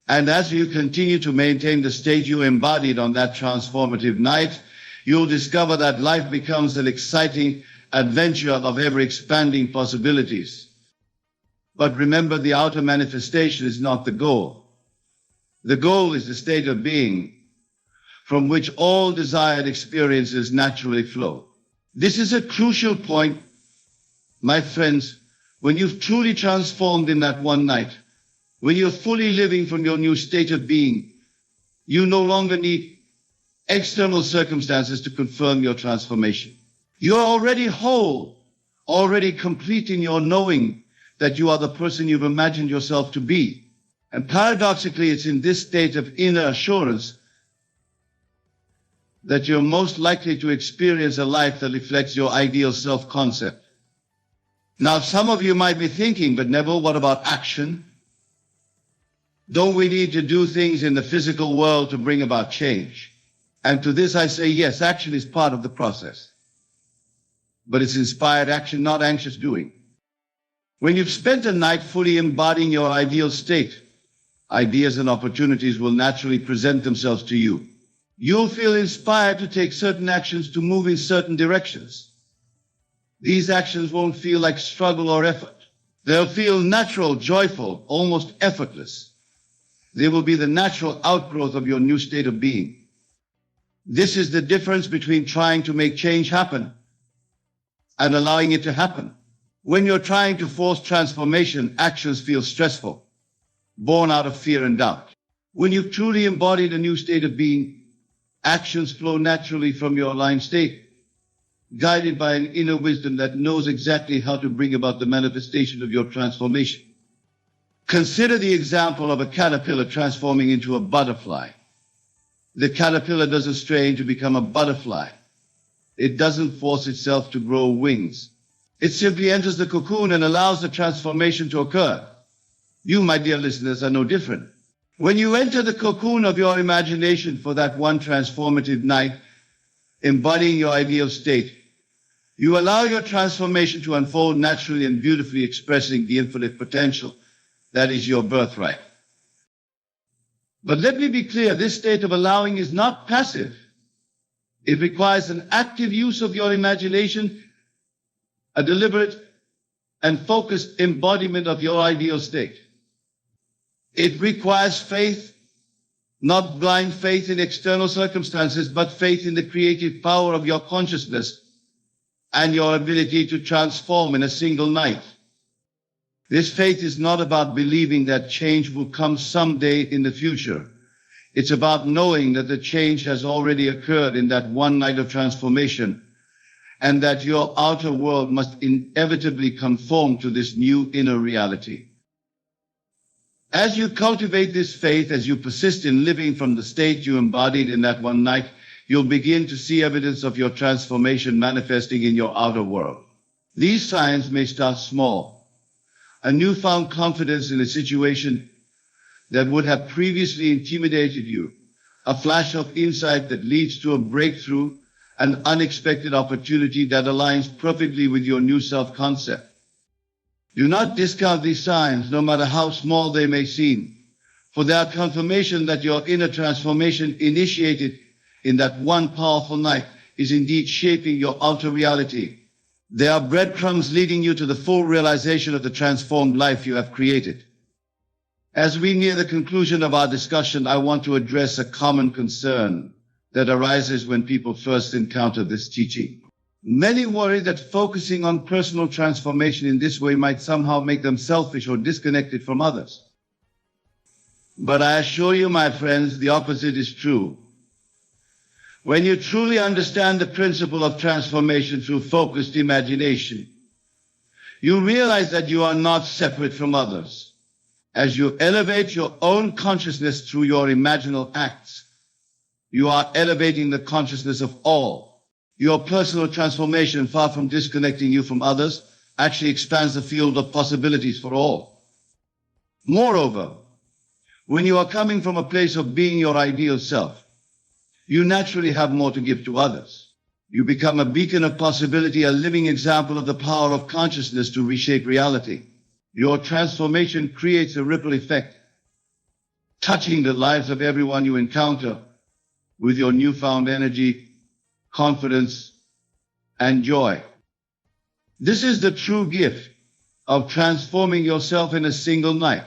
And as you continue to maintain the state you embodied on that transformative night, you'll discover that life becomes an exciting adventure of ever-expanding possibilities. But remember, the outer manifestation is not the goal. The goal is the state of being from which all desired experiences naturally flow. This is a crucial point, my friends, When you've truly transformed in that one night, when you're fully living from your new state of being, you no longer need external circumstances to confirm your transformation. You're already whole, already complete in your knowing that you are the person you've imagined yourself to be. And paradoxically, it's in this state of inner assurance that you're most likely to experience a life that reflects your ideal self-concept. Now, some of you might be thinking, but Neville, what about action? Don't we need to do things in the physical world to bring about change? And to this I say, yes, action is part of the process. But it's inspired action, not anxious doing. When you've spent a night fully embodying your ideal state, ideas and opportunities will naturally present themselves to you. You'll feel inspired to take certain actions to move in certain directions. These actions won't feel like struggle or effort. They'll feel natural, joyful, almost effortless. They will be the natural outgrowth of your new state of being. This is the difference between trying to make change happen and allowing it to happen. When you're trying to force transformation, actions feel stressful, born out of fear and doubt. When you've truly embodied a new state of being, actions flow naturally from your aligned state, guided by an inner wisdom that knows exactly how to bring about the manifestation of your transformation. Consider the example of a caterpillar transforming into a butterfly. The caterpillar doesn't strain to become a butterfly. It doesn't force itself to grow wings. It simply enters the cocoon and allows the transformation to occur. You, my dear listeners, are no different. When you enter the cocoon of your imagination for that one transformative night, embodying your ideal state, you allow your transformation to unfold naturally and beautifully, expressing the infinite potential that is your birthright. But let me be clear, this state of allowing is not passive. It requires an active use of your imagination, a deliberate and focused embodiment of your ideal state. It requires faith, not blind faith in external circumstances, but faith in the creative power of your consciousness and your ability to transform in a single night. This faith is not about believing that change will come someday in the future. It's about knowing that the change has already occurred in that one night of transformation, and that your outer world must inevitably conform to this new inner reality. As you cultivate this faith, as you persist in living from the state you embodied in that one night, you'll begin to see evidence of your transformation manifesting in your outer world. These signs may start small. A newfound confidence in a situation that would have previously intimidated you, a flash of insight that leads to a breakthrough, an unexpected opportunity that aligns perfectly with your new self-concept. Do not discount these signs, no matter how small they may seem, for they are confirmation that your inner transformation initiated in that one powerful night is indeed shaping your outer reality. They are breadcrumbs leading you to the full realization of the transformed life you have created. As we near the conclusion of our discussion, I want to address a common concern that arises when people first encounter this teaching. Many worry that focusing on personal transformation in this way might somehow make them selfish or disconnected from others. But I assure you, my friends, the opposite is true. When you truly understand the principle of transformation through focused imagination, you realize that you are not separate from others. As you elevate your own consciousness through your imaginal acts, you are elevating the consciousness of all. Your personal transformation, far from disconnecting you from others, actually expands the field of possibilities for all. Moreover, when you are coming from a place of being your ideal self, you naturally have more to give to others. You become a beacon of possibility, a living example of the power of consciousness to reshape reality. Your transformation creates a ripple effect, touching the lives of everyone you encounter with your newfound energy, confidence, and joy. This is the true gift of transforming yourself in a single night.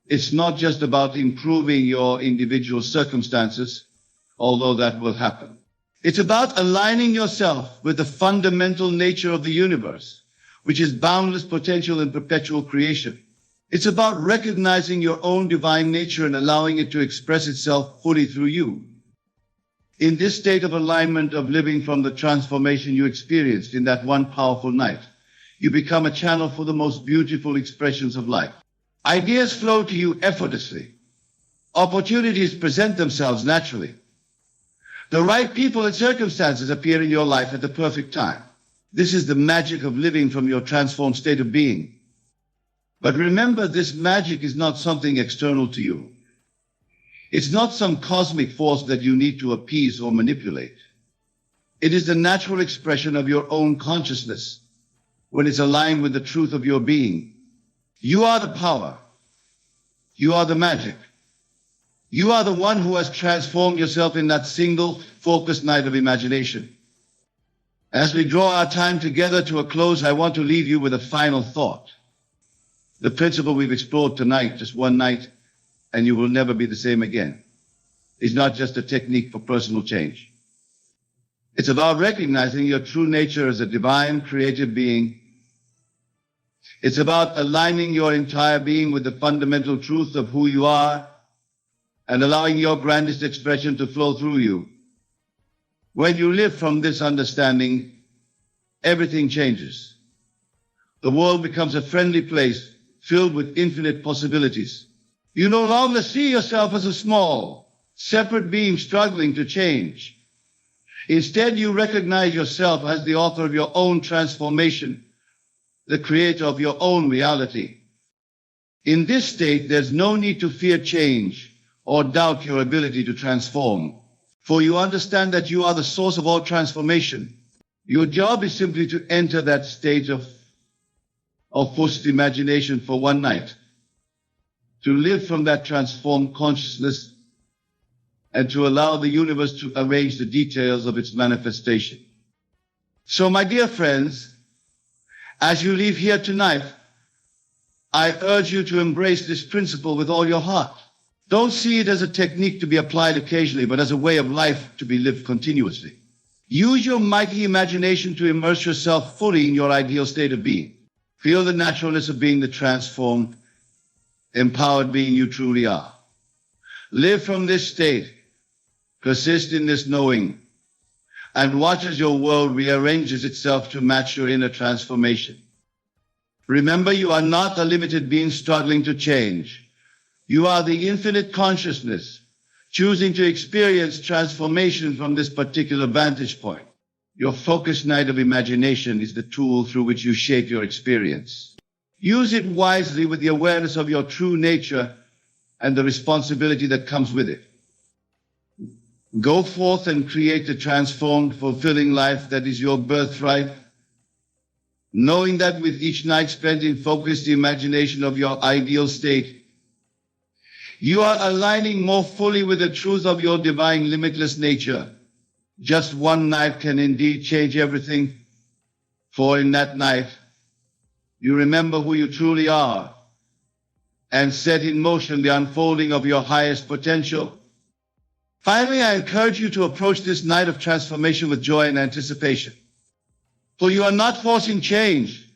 It's not just about improving your individual circumstances, although that will happen. It's about aligning yourself with the fundamental nature of the universe, which is boundless potential and perpetual creation. It's about recognizing your own divine nature and allowing it to express itself fully through you. In this state of alignment of living from the transformation you experienced in that one powerful night, you become a channel for the most beautiful expressions of life. Ideas flow to you effortlessly. Opportunities present themselves naturally. The right people and circumstances appear in your life at the perfect time. This is the magic of living from your transformed state of being. But remember, this magic is not something external to you. It's not some cosmic force that you need to appease or manipulate. It is the natural expression of your own consciousness when it's aligned with the truth of your being. You are the power. You are the magic. You are the one who has transformed yourself in that single, focused night of imagination. As we draw our time together to a close, I want to leave you with a final thought. The principle we've explored tonight, just one night, and you will never be the same again, is not just a technique for personal change. It's about recognizing your true nature as a divine, creative being. It's about aligning your entire being with the fundamental truth of who you are and allowing your grandest expression to flow through you. When you live from this understanding, everything changes. The world becomes a friendly place filled with infinite possibilities. You no longer see yourself as a small, separate being struggling to change. Instead, you recognize yourself as the author of your own transformation, the creator of your own reality. In this state, there's no need to fear change or doubt your ability to transform, for you understand that you are the source of all transformation. Your job is simply to enter that state of forced imagination for one night, to live from that transformed consciousness, and to allow the universe to arrange the details of its manifestation. So, my dear friends, as you leave here tonight, I urge you to embrace this principle with all your heart. Don't see it as a technique to be applied occasionally, but as a way of life to be lived continuously. Use your mighty imagination to immerse yourself fully in your ideal state of being. Feel the naturalness of being the transformed, empowered being you truly are. Live from this state, persist in this knowing, and watch as your world rearranges itself to match your inner transformation. Remember, you are not a limited being struggling to change. You are the infinite consciousness, choosing to experience transformation from this particular vantage point. Your focused night of imagination is the tool through which you shape your experience. Use it wisely with the awareness of your true nature and the responsibility that comes with it. Go forth and create a transformed, fulfilling life that is your birthright, knowing that with each night spent in focused imagination of your ideal state, you are aligning more fully with the truth of your divine, limitless nature. Just one night can indeed change everything, for in that night, you remember who you truly are and set in motion the unfolding of your highest potential. Finally, I encourage you to approach this night of transformation with joy and anticipation. For you are not forcing change,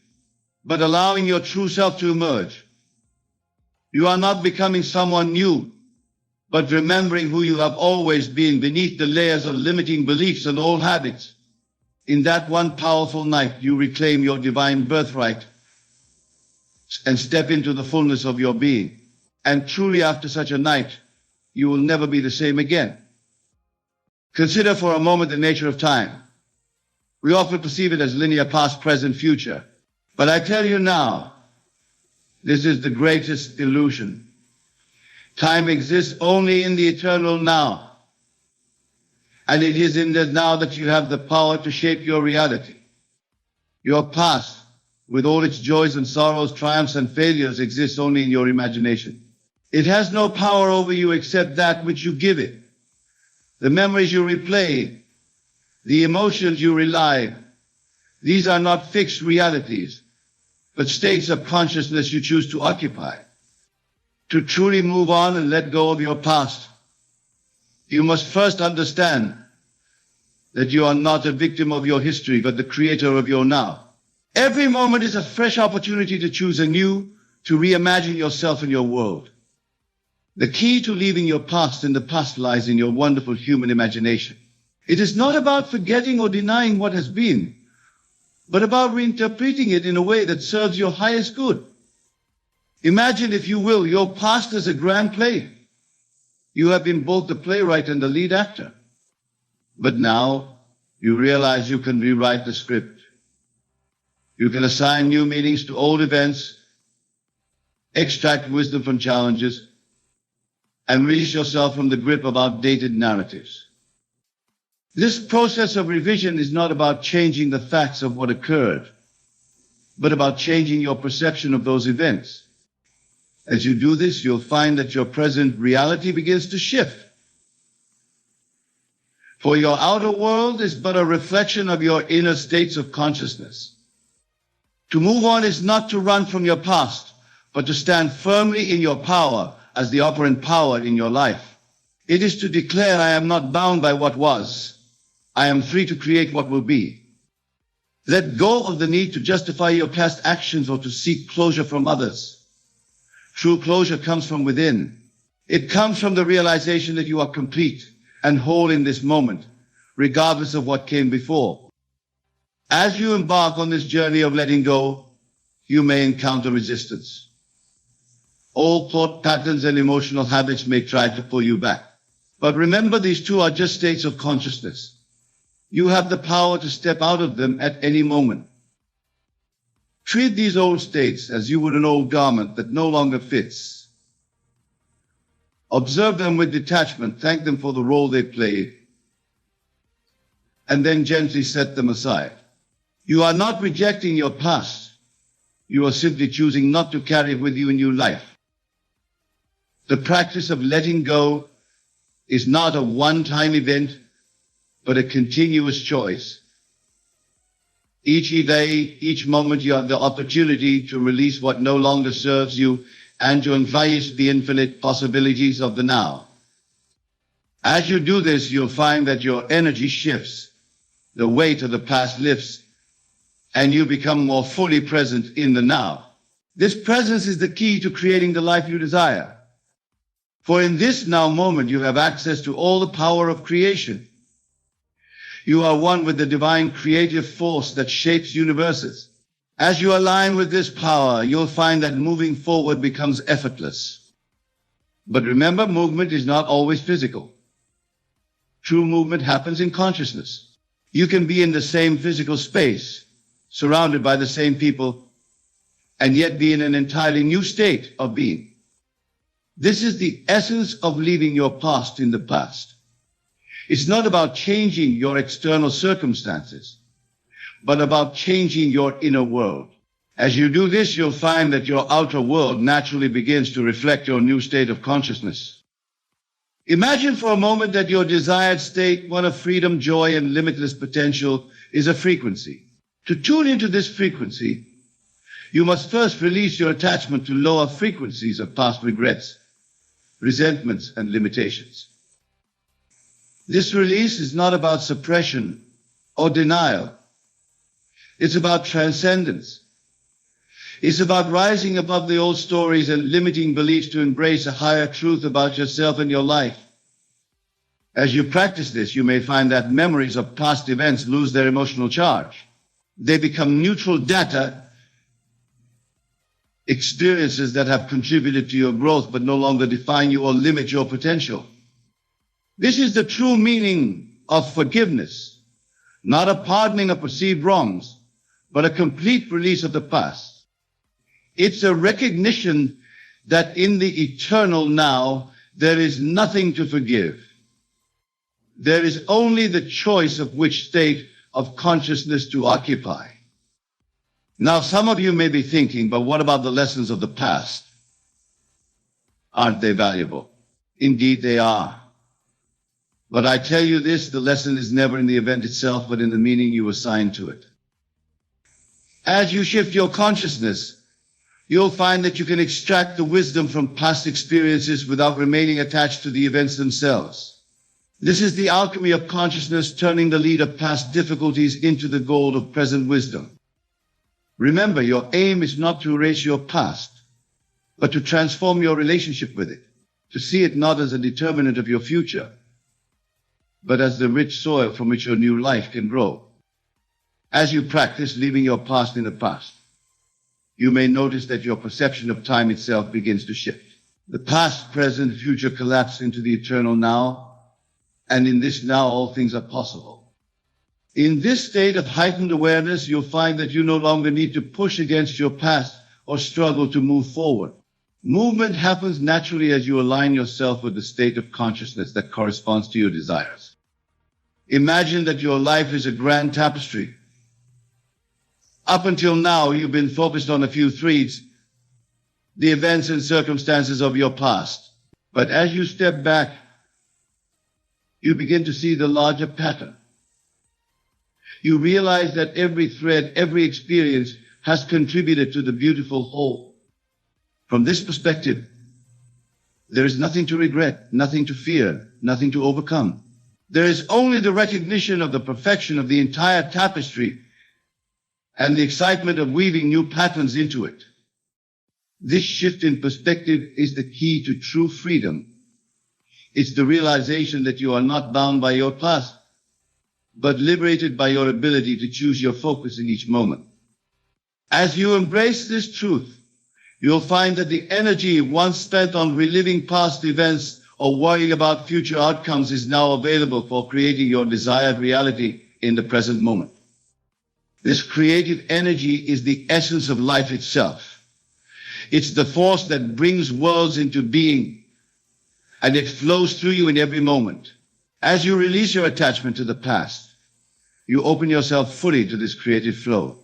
but allowing your true self to emerge. You are not becoming someone new, but remembering who you have always been beneath the layers of limiting beliefs and old habits. In that one powerful night, you reclaim your divine birthright and step into the fullness of your being. And truly, after such a night, you will never be the same again. Consider for a moment the nature of time. We often perceive it as linear past, present, future. But I tell you now, this is the greatest illusion. Time exists only in the eternal now. And it is in the now that you have the power to shape your reality. Your past, with all its joys and sorrows, triumphs and failures, exists only in your imagination. It has no power over you except that which you give it. The memories you replay, the emotions you relive, these are not fixed realities, but states of consciousness you choose to occupy. To truly move on and let go of your past, you must first understand that you are not a victim of your history, but the creator of your now. Every moment is a fresh opportunity to choose anew, to reimagine yourself and your world. The key to leaving your past in the past lies in your wonderful human imagination. It is not about forgetting or denying what has been, but about reinterpreting it in a way that serves your highest good. Imagine, if you will, your past as a grand play. You have been both the playwright and the lead actor. But now you realize you can rewrite the script. You can assign new meanings to old events, extract wisdom from challenges, and release yourself from the grip of outdated narratives. This process of revision is not about changing the facts of what occurred, but about changing your perception of those events. As you do this, you'll find that your present reality begins to shift. For your outer world is but a reflection of your inner states of consciousness. To move on is not to run from your past, but to stand firmly in your power as the operant power in your life. It is to declare, I am not bound by what was. I am free to create what will be. Let go of the need to justify your past actions or to seek closure from others. True closure comes from within. It comes from the realization that you are complete and whole in this moment, regardless of what came before. As you embark on this journey of letting go, you may encounter resistance. Old thought patterns and emotional habits may try to pull you back. But remember, these two are just states of consciousness. You have the power to step out of them at any moment. Treat these old states as you would an old garment that no longer fits. Observe them with detachment, thank them for the role they played, and then gently set them aside. You are not rejecting your past. You are simply choosing not to carry it with you in your life. The practice of letting go is not a one-time event, but a continuous choice. Each day, each moment, you have the opportunity to release what no longer serves you and to embrace the infinite possibilities of the now. As you do this, you'll find that your energy shifts, the weight of the past lifts, and you become more fully present in the now. This presence is the key to creating the life you desire. For in this now moment, you have access to all the power of creation. You are one with the divine creative force that shapes universes. As you align with this power, you'll find that moving forward becomes effortless. But remember, movement is not always physical. True movement happens in consciousness. You can be in the same physical space, surrounded by the same people, and yet be in an entirely new state of being. This is the essence of leaving your past in the past. It's not about changing your external circumstances, but about changing your inner world. As you do this, you'll find that your outer world naturally begins to reflect your new state of consciousness. Imagine for a moment that your desired state, one of freedom, joy, and limitless potential, is a frequency. To tune into this frequency, you must first release your attachment to lower frequencies of past regrets, resentments, and limitations. This release is not about suppression or denial. It's about transcendence. It's about rising above the old stories and limiting beliefs to embrace a higher truth about yourself and your life. As you practice this, you may find that memories of past events lose their emotional charge. They become neutral data, experiences that have contributed to your growth but no longer define you or limit your potential. This is the true meaning of forgiveness, not a pardoning of perceived wrongs, but a complete release of the past. It's a recognition that in the eternal now, there is nothing to forgive. There is only the choice of which state of consciousness to occupy. Now, some of you may be thinking, but what about the lessons of the past? Aren't they valuable? Indeed, they are. But I tell you this, the lesson is never in the event itself, but in the meaning you assign to it. As you shift your consciousness, you'll find that you can extract the wisdom from past experiences without remaining attached to the events themselves. This is the alchemy of consciousness, turning the lead of past difficulties into the gold of present wisdom. Remember, your aim is not to erase your past, but to transform your relationship with it, to see it not as a determinant of your future, but as the rich soil from which your new life can grow. As you practice leaving your past in the past, you may notice that your perception of time itself begins to shift. The past, present, future collapse into the eternal now, and in this now all things are possible. In this state of heightened awareness, you'll find that you no longer need to push against your past or struggle to move forward. Movement happens naturally as you align yourself with the state of consciousness that corresponds to your desires. Imagine that your life is a grand tapestry. Up until now, you've been focused on a few threads, the events and circumstances of your past. But as you step back, you begin to see the larger pattern. You realize that every thread, every experience has contributed to the beautiful whole. From this perspective, there is nothing to regret, nothing to fear, nothing to overcome. There is only the recognition of the perfection of the entire tapestry and the excitement of weaving new patterns into it. This shift in perspective is the key to true freedom. It's the realization that you are not bound by your past, but liberated by your ability to choose your focus in each moment. As you embrace this truth, you'll find that the energy once spent on reliving past events or worrying about future outcomes is now available for creating your desired reality in the present moment. This creative energy is the essence of life itself. It's the force that brings worlds into being, and it flows through you in every moment. As you release your attachment to the past, you open yourself fully to this creative flow.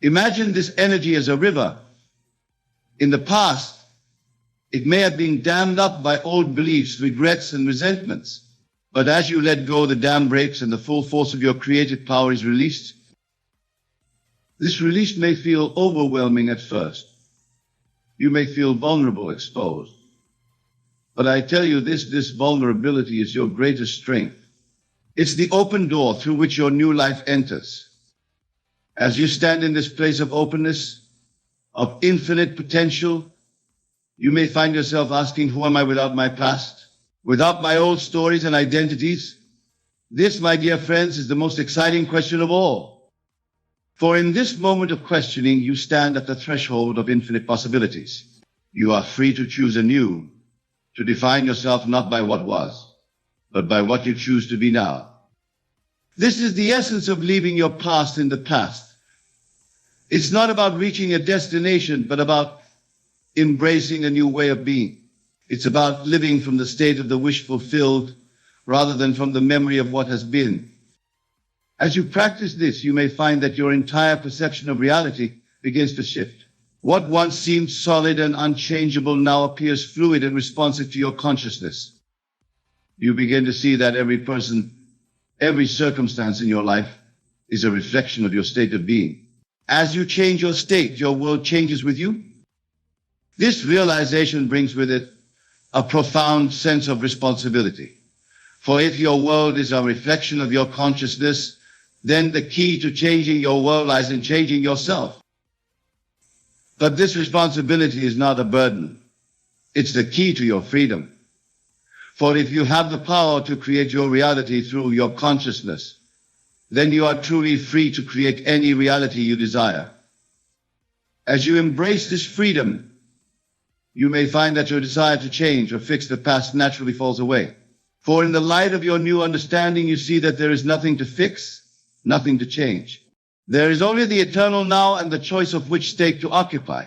Imagine this energy as a river. In the past, it may have been dammed up by old beliefs, regrets, and resentments. But as you let go, the dam breaks and the full force of your creative power is released. This release may feel overwhelming at first. You may feel vulnerable, exposed. But I tell you this vulnerability is your greatest strength. It's the open door through which your new life enters. As you stand in this place of openness, of infinite potential, you may find yourself asking, who am I without my past? Without my old stories and identities? This, my dear friends, is the most exciting question of all. For in this moment of questioning, you stand at the threshold of infinite possibilities. You are free to choose anew, to define yourself not by what was, but by what you choose to be now. This is the essence of leaving your past in the past. It's not about reaching a destination, but about embracing a new way of being. It's about living from the state of the wish fulfilled rather than from the memory of what has been. As you practice this, you may find that your entire perception of reality begins to shift. What once seemed solid and unchangeable now appears fluid and responsive to your consciousness. You begin to see that every person, every circumstance in your life is a reflection of your state of being. As you change your state, your world changes with you. This realization brings with it a profound sense of responsibility. For if your world is a reflection of your consciousness, then the key to changing your world lies in changing yourself. But this responsibility is not a burden. It's the key to your freedom. For if you have the power to create your reality through your consciousness, then you are truly free to create any reality you desire. As you embrace this freedom, you may find that your desire to change or fix the past naturally falls away. For in the light of your new understanding, you see that there is nothing to fix, nothing to change. There is only the eternal now and the choice of which state to occupy.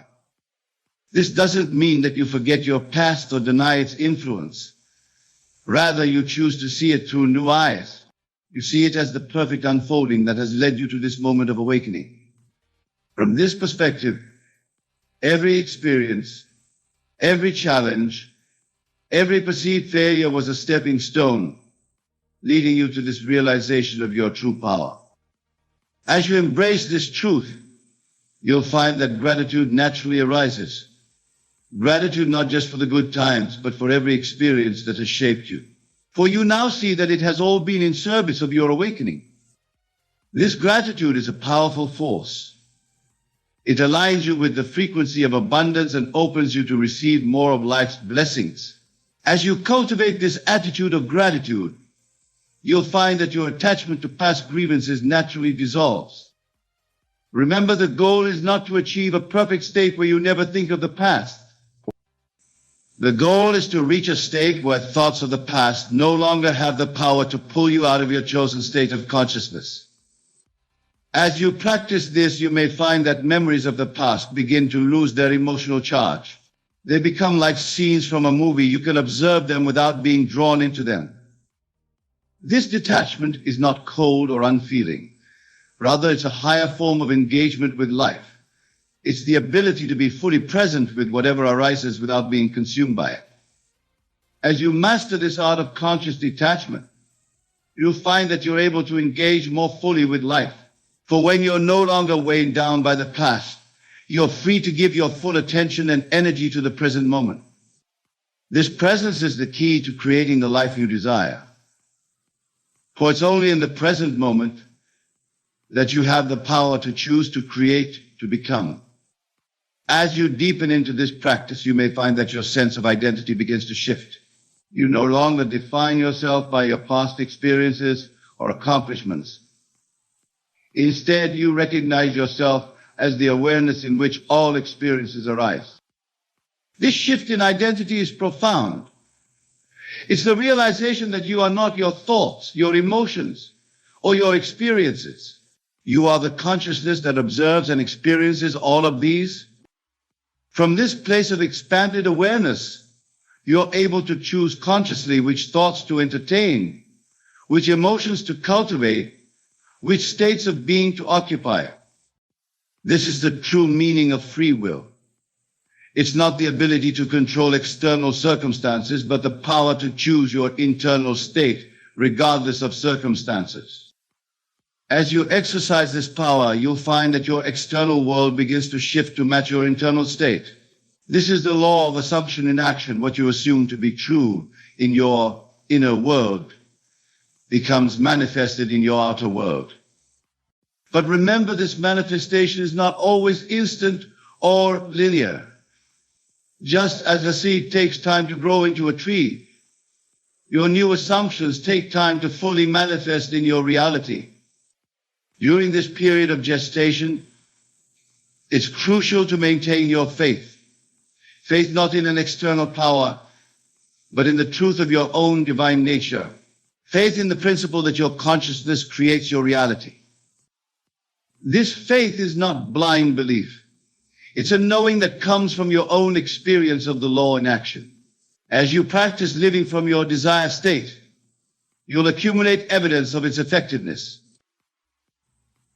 This doesn't mean that you forget your past or deny its influence. Rather, you choose to see it through new eyes. You see it as the perfect unfolding that has led you to this moment of awakening. From this perspective, every experience, every challenge, every perceived failure was a stepping stone, leading you to this realization of your true power. As you embrace this truth, you'll find that gratitude naturally arises. Gratitude not just for the good times, but for every experience that has shaped you. For you now see that it has all been in service of your awakening. This gratitude is a powerful force. It aligns you with the frequency of abundance and opens you to receive more of life's blessings. As you cultivate this attitude of gratitude, you'll find that your attachment to past grievances naturally dissolves. Remember, the goal is not to achieve a perfect state where you never think of the past. The goal is to reach a state where thoughts of the past no longer have the power to pull you out of your chosen state of consciousness. As you practice this, you may find that memories of the past begin to lose their emotional charge. They become like scenes from a movie. You can observe them without being drawn into them. This detachment is not cold or unfeeling. Rather, it's a higher form of engagement with life. It's the ability to be fully present with whatever arises without being consumed by it. As you master this art of conscious detachment, you'll find that you're able to engage more fully with life. For when you're no longer weighed down by the past, you're free to give your full attention and energy to the present moment. This presence is the key to creating the life you desire. For it's only in the present moment that you have the power to choose, to create, to become. As you deepen into this practice, you may find that your sense of identity begins to shift. You no longer define yourself by your past experiences or accomplishments. Instead, you recognize yourself as the awareness in which all experiences arise. This shift in identity is profound. It's the realization that you are not your thoughts, your emotions, or your experiences. You are the consciousness that observes and experiences all of these. From this place of expanded awareness, you're able to choose consciously which thoughts to entertain, which emotions to cultivate, which states of being to occupy. This is the true meaning of free will. It's not the ability to control external circumstances, but the power to choose your internal state, regardless of circumstances. As you exercise this power, you'll find that your external world begins to shift to match your internal state. This is the law of assumption in action. What you assume to be true in your inner world becomes manifested in your outer world. But remember, this manifestation is not always instant or linear. Just as a seed takes time to grow into a tree, your new assumptions take time to fully manifest in your reality. During this period of gestation, it's crucial to maintain your faith. Faith not in an external power, but in the truth of your own divine nature. Faith in the principle that your consciousness creates your reality. This faith is not blind belief. It's a knowing that comes from your own experience of the law in action. As you practice living from your desired state, you'll accumulate evidence of its effectiveness.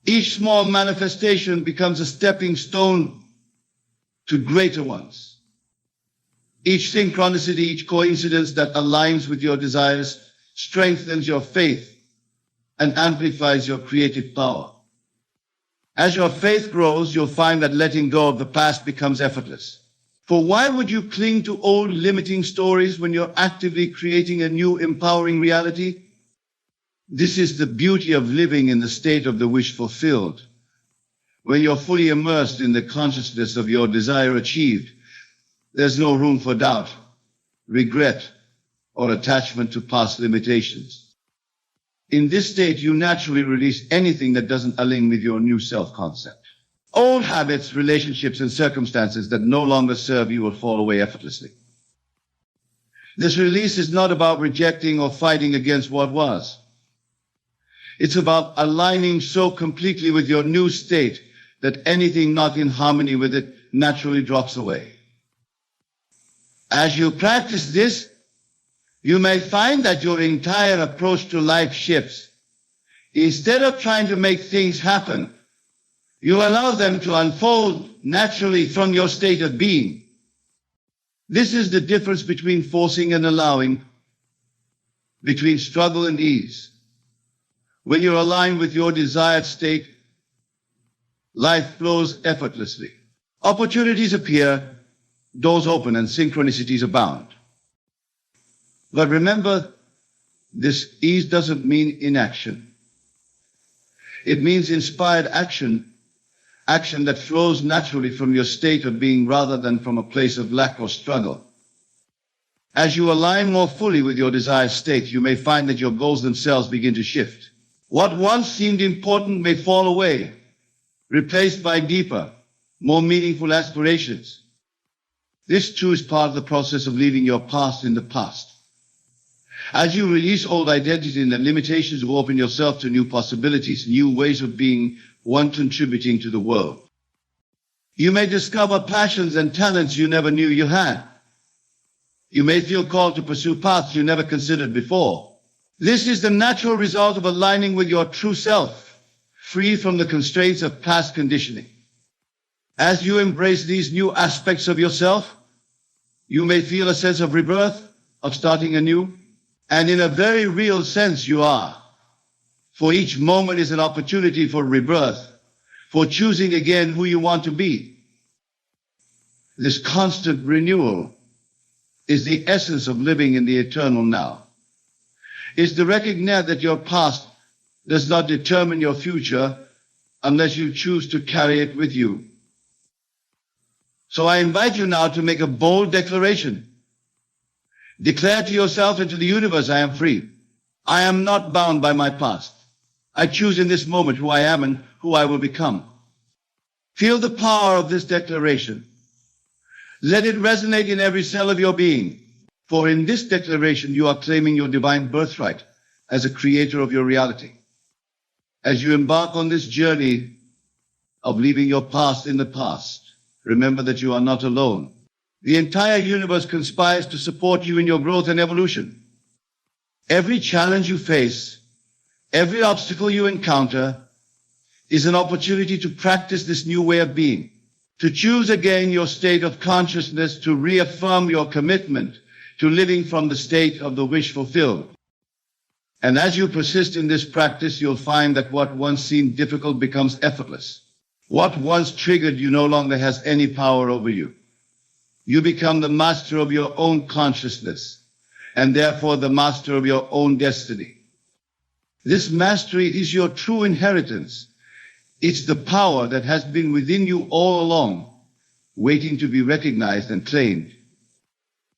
Each small manifestation becomes a stepping stone to greater ones. Each synchronicity, each coincidence that aligns with your desires strengthens your faith and amplifies your creative power. As your faith grows, you'll find that letting go of the past becomes effortless. For why would you cling to old limiting stories when you're actively creating a new empowering reality? This is the beauty of living in the state of the wish fulfilled. When you're fully immersed in the consciousness of your desire achieved, there's no room for doubt, regret, or attachment to past limitations. In this state, you naturally release anything that doesn't align with your new self-concept. Old habits, relationships, and circumstances that no longer serve you will fall away effortlessly. This release is not about rejecting or fighting against what was. It's about aligning so completely with your new state that anything not in harmony with it naturally drops away. As you practice this, you may find that your entire approach to life shifts. Instead of trying to make things happen, you allow them to unfold naturally from your state of being. This is the difference between forcing and allowing, between struggle and ease. When you're aligned with your desired state, life flows effortlessly. Opportunities appear, doors open, and synchronicities abound. But remember, this ease doesn't mean inaction. It means inspired action, action that flows naturally from your state of being rather than from a place of lack or struggle. As you align more fully with your desired state, you may find that your goals themselves begin to shift. What once seemed important may fall away, replaced by deeper, more meaningful aspirations. This too is part of the process of leaving your past in the past. As you release old identity and limitations, you open yourself to new possibilities, new ways of being, one contributing to the world. You may discover passions and talents you never knew you had. You may feel called to pursue paths you never considered before. This is the natural result of aligning with your true self, free from the constraints of past conditioning. As you embrace these new aspects of yourself, you may feel a sense of rebirth, of starting anew, and in a very real sense you are. For each moment is an opportunity for rebirth, for choosing again who you want to be. This constant renewal is the essence of living in the eternal now. It's to recognize that your past does not determine your future unless you choose to carry it with you. So I invite you now to make a bold declaration. Declare to yourself and to the universe, I am free. I am not bound by my past. I choose in this moment who I am and who I will become. Feel the power of this declaration. Let it resonate in every cell of your being. For in this declaration, you are claiming your divine birthright as a creator of your reality. As you embark on this journey of leaving your past in the past, remember that you are not alone. The entire universe conspires to support you in your growth and evolution. Every challenge you face, every obstacle you encounter, is an opportunity to practice this new way of being, to choose again your state of consciousness, to reaffirm your commitment to living from the state of the wish fulfilled. And as you persist in this practice, you'll find that what once seemed difficult becomes effortless. What once triggered you no longer has any power over you. You become the master of your own consciousness, and therefore the master of your own destiny. This mastery is your true inheritance. It's the power that has been within you all along, waiting to be recognized and claimed.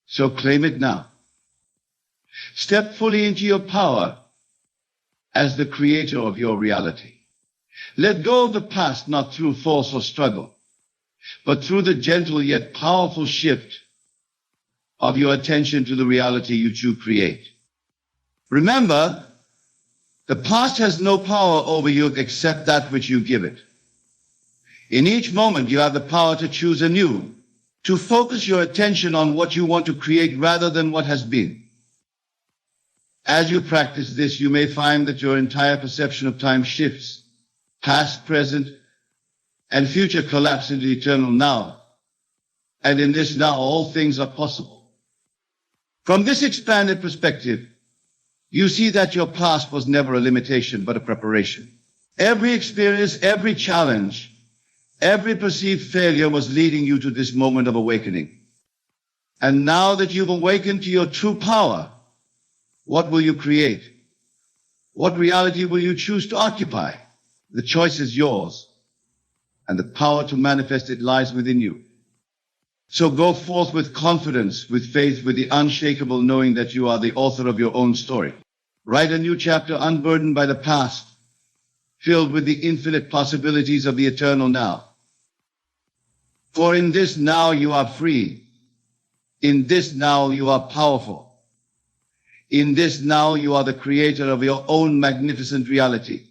So claim it now. Step fully into your power as the creator of your reality. Let go of the past, not through force or struggle, but through the gentle yet powerful shift of your attention to the reality you choose to create. Remember, the past has no power over you except that which you give it. In each moment, you have the power to choose anew, to focus your attention on what you want to create rather than what has been. As you practice this, you may find that your entire perception of time shifts. Past, present, and future collapse into eternal now. And in this now, all things are possible. From this expanded perspective, you see that your past was never a limitation, but a preparation. Every experience, every challenge, every perceived failure was leading you to this moment of awakening. And now that you've awakened to your true power, what will you create? What reality will you choose to occupy? The choice is yours, and the power to manifest it lies within you. So go forth with confidence, with faith, with the unshakable knowing that you are the author of your own story. Write a new chapter unburdened by the past, filled with the infinite possibilities of the eternal now. For in this now you are free. In this now you are powerful. In this now you are the creator of your own magnificent reality.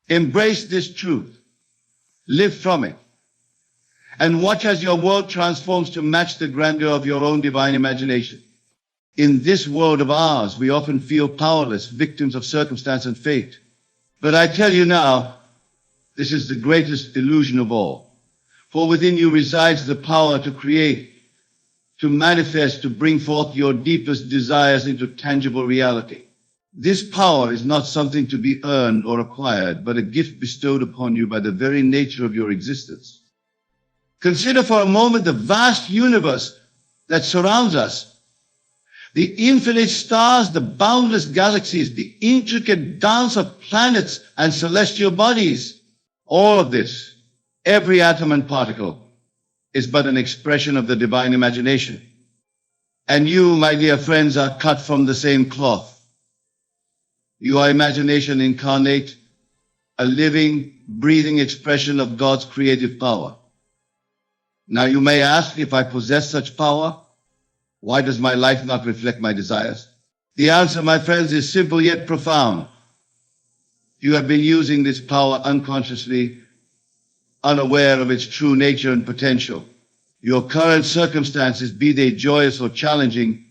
Embrace this truth. Live from it. And watch as your world transforms to match the grandeur of your own divine imagination. In this world of ours, we often feel powerless, victims of circumstance and fate. But I tell you now, this is the greatest illusion of all. For within you resides the power to create, to manifest, to bring forth your deepest desires into tangible reality. This power is not something to be earned or acquired, but a gift bestowed upon you by the very nature of your existence. Consider for a moment the vast universe that surrounds us. The infinite stars, the boundless galaxies, the intricate dance of planets and celestial bodies. All of this Every atom and particle is but an expression of the divine imagination. And you, my dear friends, are cut from the same cloth. You are imagination incarnate, a living, breathing expression of God's creative power. Now you may ask, if I possess such power, why does my life not reflect my desires? The answer, my friends, is simple yet profound. You have been using this power unconsciously, unaware of its true nature and potential. Your current circumstances, be they joyous or challenging,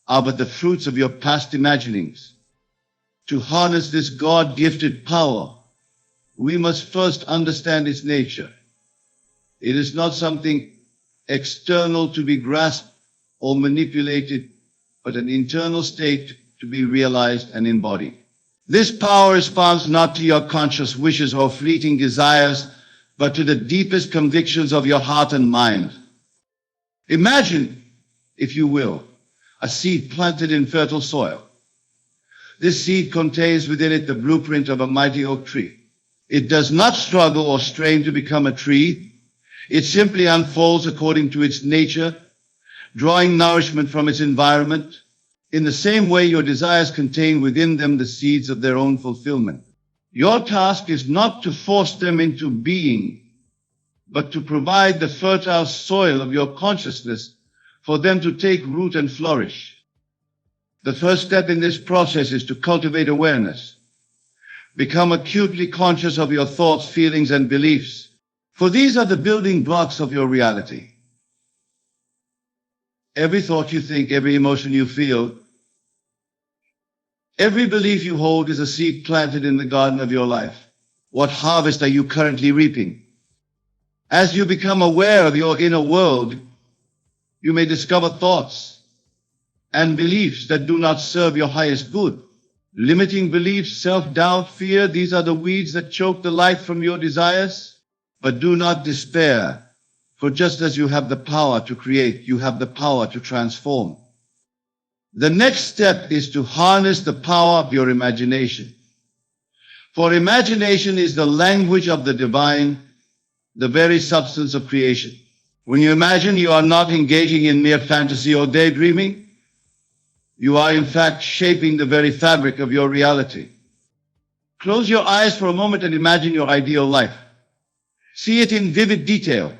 are but the fruits of your past imaginings. To harness this God-gifted power, we must first understand its nature. It is not something external to be grasped or manipulated, but an internal state to be realized and embodied. This power responds not to your conscious wishes or fleeting desires, but to the deepest convictions of your heart and mind. Imagine, if you will, a seed planted in fertile soil. This seed contains within it the blueprint of a mighty oak tree. It does not struggle or strain to become a tree. It simply unfolds according to its nature, drawing nourishment from its environment. In the same way, your desires contain within them the seeds of their own fulfillment. Your task is not to force them into being, but to provide the fertile soil of your consciousness for them to take root and flourish. The first step in this process is to cultivate awareness. Become acutely conscious of your thoughts, feelings, and beliefs, for these are the building blocks of your reality. Every thought you think, every emotion you feel, every belief you hold is a seed planted in the garden of your life. What harvest are you currently reaping? As you become aware of your inner world, you may discover thoughts and beliefs that do not serve your highest good. Limiting beliefs, self-doubt, fear, these are the weeds that choke the life from your desires. But do not despair, for just as you have the power to create, you have the power to transform. The next step is to harness the power of your imagination. For imagination is the language of the divine, the very substance of creation. When you imagine, you are not engaging in mere fantasy or daydreaming. You are in fact shaping the very fabric of your reality. Close your eyes for a moment and imagine your ideal life. See it in vivid detail.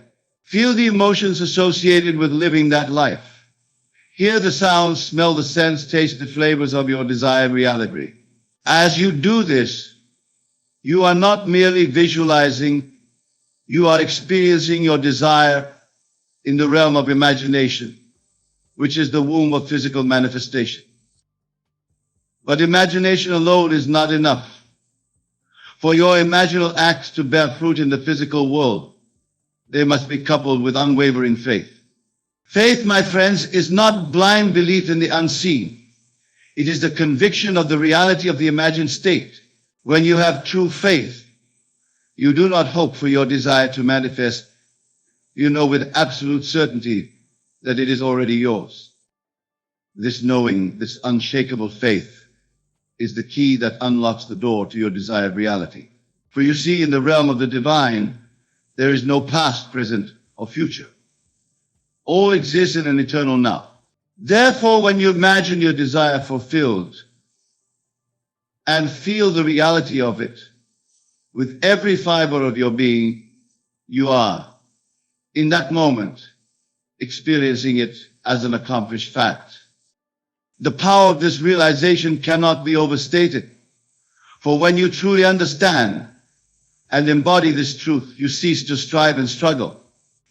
Feel the emotions associated with living that life. Hear the sounds, smell the scents, taste the flavors of your desired reality. As you do this, you are not merely visualizing, you are experiencing your desire in the realm of imagination, which is the womb of physical manifestation. But imagination alone is not enough. For your imaginal acts to bear fruit in the physical world, they must be coupled with unwavering faith. Faith, my friends, is not blind belief in the unseen. It is the conviction of the reality of the imagined state. When you have true faith, you do not hope for your desire to manifest. You know with absolute certainty that it is already yours. This knowing, this unshakable faith, is the key that unlocks the door to your desired reality. For you see, in the realm of the divine, there is no past, present, or future. All exists in an eternal now. Therefore, when you imagine your desire fulfilled and feel the reality of it with every fiber of your being, you are, in that moment, experiencing it as an accomplished fact. The power of this realization cannot be overstated. For when you truly understand and embody this truth, you cease to strive and struggle.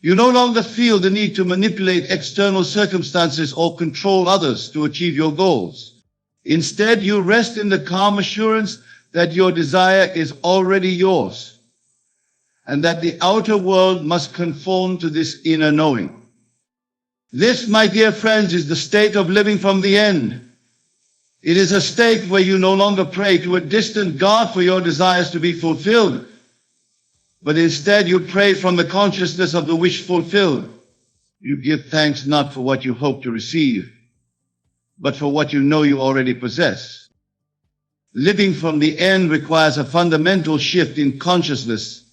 You no longer feel the need to manipulate external circumstances or control others to achieve your goals. Instead, you rest in the calm assurance that your desire is already yours, and that the outer world must conform to this inner knowing. This, my dear friends, is the state of living from the end. It is a state where you no longer pray to a distant God for your desires to be fulfilled, but instead you pray from the consciousness of the wish fulfilled. You give thanks not for what you hope to receive, but for what you know you already possess. Living from the end requires a fundamental shift in consciousness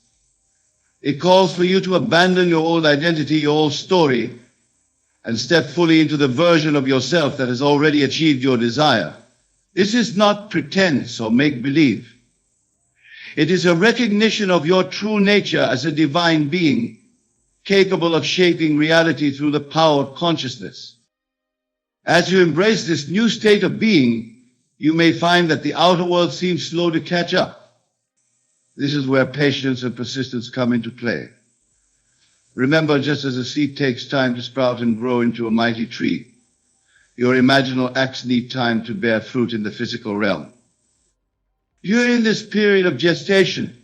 It calls for you to abandon your old identity, your old story, and step fully into the version of yourself that has already achieved your desire. This is not pretense or make-believe. It is a recognition of your true nature as a divine being, capable of shaping reality through the power of consciousness. As you embrace this new state of being, you may find that the outer world seems slow to catch up. This is where patience and persistence come into play. Remember, just as a seed takes time to sprout and grow into a mighty tree, your imaginal acts need time to bear fruit in the physical realm. During this period of gestation,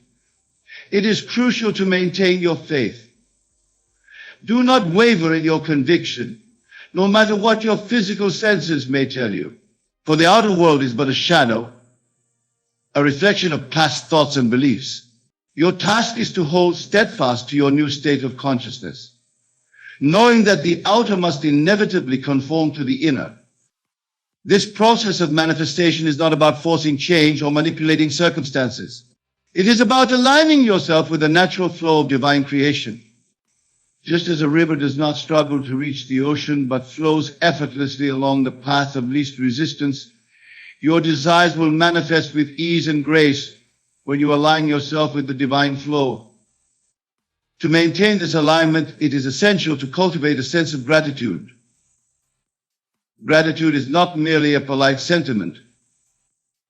it is crucial to maintain your faith. Do not waver in your conviction, no matter what your physical senses may tell you. For the outer world is but a shadow, a reflection of past thoughts and beliefs. Your task is to hold steadfast to your new state of consciousness, knowing that the outer must inevitably conform to the inner. This process of manifestation is not about forcing change or manipulating circumstances. It is about aligning yourself with the natural flow of divine creation. Just as a river does not struggle to reach the ocean, but flows effortlessly along the path of least resistance, your desires will manifest with ease and grace when you align yourself with the divine flow. To maintain this alignment, it is essential to cultivate a sense of gratitude. Gratitude is not merely a polite sentiment,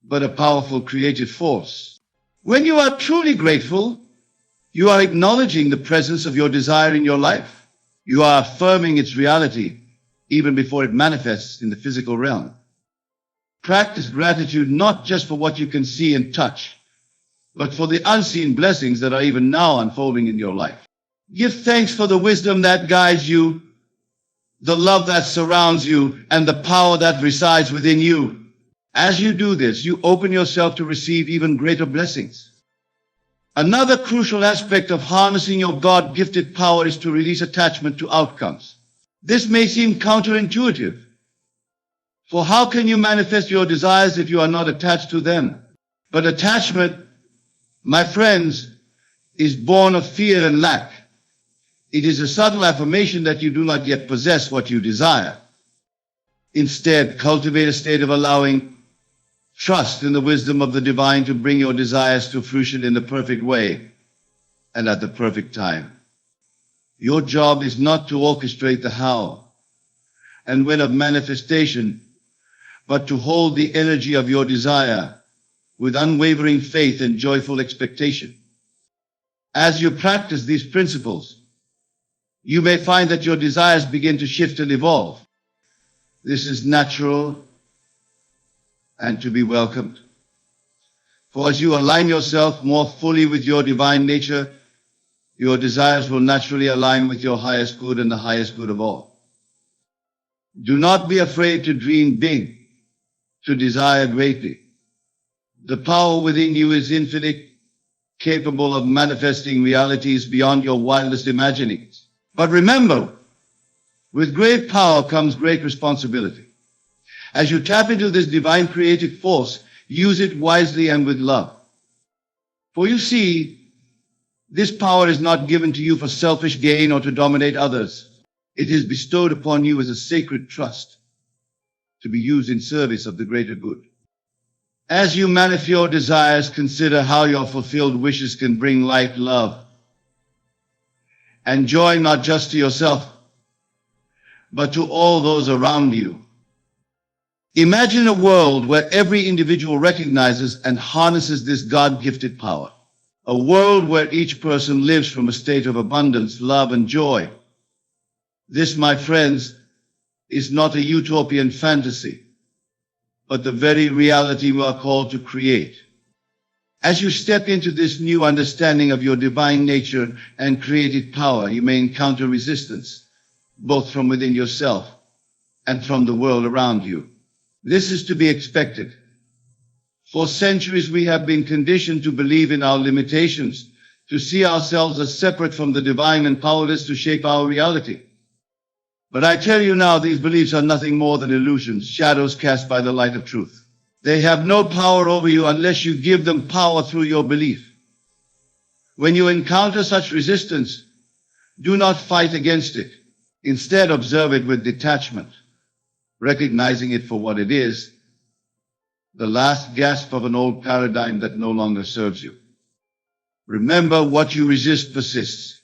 but a powerful creative force. When you are truly grateful, you are acknowledging the presence of your desire in your life. You are affirming its reality even before it manifests in the physical realm. Practice gratitude not just for what you can see and touch, but for the unseen blessings that are even now unfolding in your life. Give thanks for the wisdom that guides you, the love that surrounds you, and the power that resides within you. As you do this, you open yourself to receive even greater blessings. Another crucial aspect of harnessing your God-gifted power is to release attachment to outcomes. This may seem counterintuitive, for how can you manifest your desires if you are not attached to them? But attachment, my friends, is born of fear and lack. It is a subtle affirmation that you do not yet possess what you desire. Instead, cultivate a state of allowing, trust in the wisdom of the divine to bring your desires to fruition in the perfect way and at the perfect time. Your job is not to orchestrate the how and when of manifestation, but to hold the energy of your desire with unwavering faith and joyful expectation. As you practice these principles, you may find that your desires begin to shift and evolve. This is natural and to be welcomed. For as you align yourself more fully with your divine nature, your desires will naturally align with your highest good and the highest good of all. Do not be afraid to dream big, to desire greatly. The power within you is infinite, capable of manifesting realities beyond your wildest imaginings. But remember, with great power comes great responsibility. As you tap into this divine creative force, use it wisely and with love. For you see, this power is not given to you for selfish gain or to dominate others. It is bestowed upon you as a sacred trust to be used in service of the greater good. As you manifest your desires, consider how your fulfilled wishes can bring light, love, and joy not just to yourself, but to all those around you. Imagine a world where every individual recognizes and harnesses this God-gifted power. A world where each person lives from a state of abundance, love, and joy. This, my friends, is not a utopian fantasy, but the very reality we are called to create. As you step into this new understanding of your divine nature and creative power, you may encounter resistance, both from within yourself and from the world around you. This is to be expected. For centuries we have been conditioned to believe in our limitations, to see ourselves as separate from the divine and powerless to shape our reality. But I tell you now, these beliefs are nothing more than illusions, shadows cast by the light of truth. They have no power over you unless you give them power through your belief. When you encounter such resistance, do not fight against it. Instead, observe it with detachment, recognizing it for what it is, the last gasp of an old paradigm that no longer serves you. Remember, what you resist persists.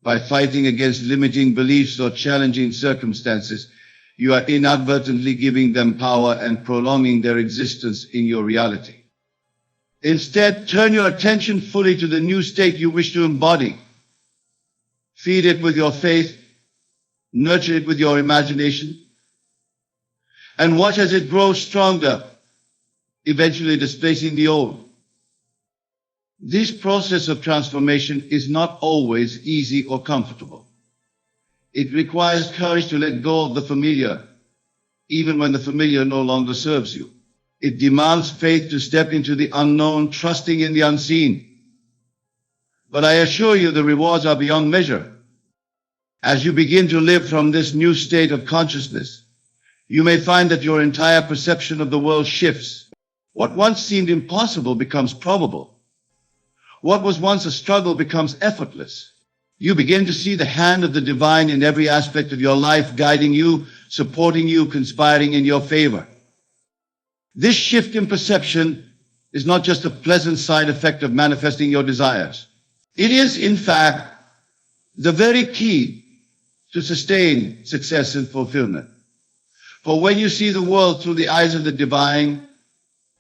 By fighting against limiting beliefs or challenging circumstances, you are inadvertently giving them power and prolonging their existence in your reality. Instead, turn your attention fully to the new state you wish to embody. Feed it with your faith, nurture it with your imagination, and watch as it grows stronger, eventually displacing the old. This process of transformation is not always easy or comfortable. It requires courage to let go of the familiar, even when the familiar no longer serves you. It demands faith to step into the unknown, trusting in the unseen. But I assure you the rewards are beyond measure. As you begin to live from this new state of consciousness, you may find that your entire perception of the world shifts. What once seemed impossible becomes probable. What was once a struggle becomes effortless. You begin to see the hand of the divine in every aspect of your life, guiding you, supporting you, conspiring in your favor. This shift in perception is not just a pleasant side effect of manifesting your desires. It is, in fact, the very key to sustain success and fulfillment. For when you see the world through the eyes of the divine,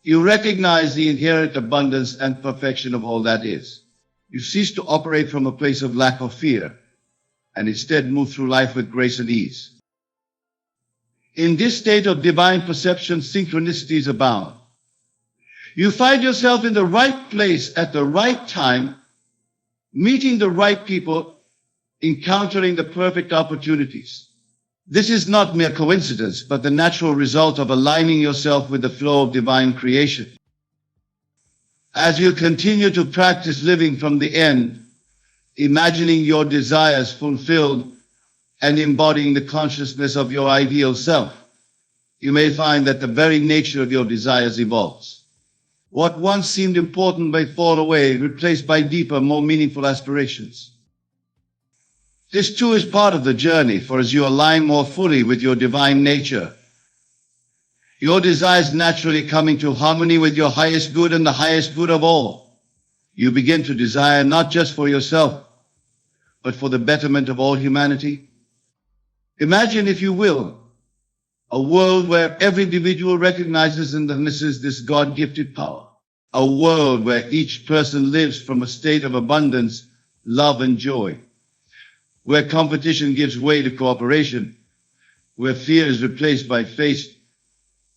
you recognize the inherent abundance and perfection of all that is. You cease to operate from a place of lack or fear, and instead move through life with grace and ease. In this state of divine perception, synchronicities abound. You find yourself in the right place at the right time, meeting the right people, encountering the perfect opportunities. This is not mere coincidence, but the natural result of aligning yourself with the flow of divine creation. As you continue to practice living from the end, imagining your desires fulfilled, and embodying the consciousness of your ideal self, you may find that the very nature of your desires evolves. What once seemed important may fall away, replaced by deeper, more meaningful aspirations. This too is part of the journey, for as you align more fully with your divine nature, your desires naturally come into harmony with your highest good and the highest good of all. You begin to desire not just for yourself, but for the betterment of all humanity. Imagine, if you will, a world where every individual recognizes and harnesses this God-gifted power. A world where each person lives from a state of abundance, love, and joy. Where competition gives way to cooperation. Where fear is replaced by faith.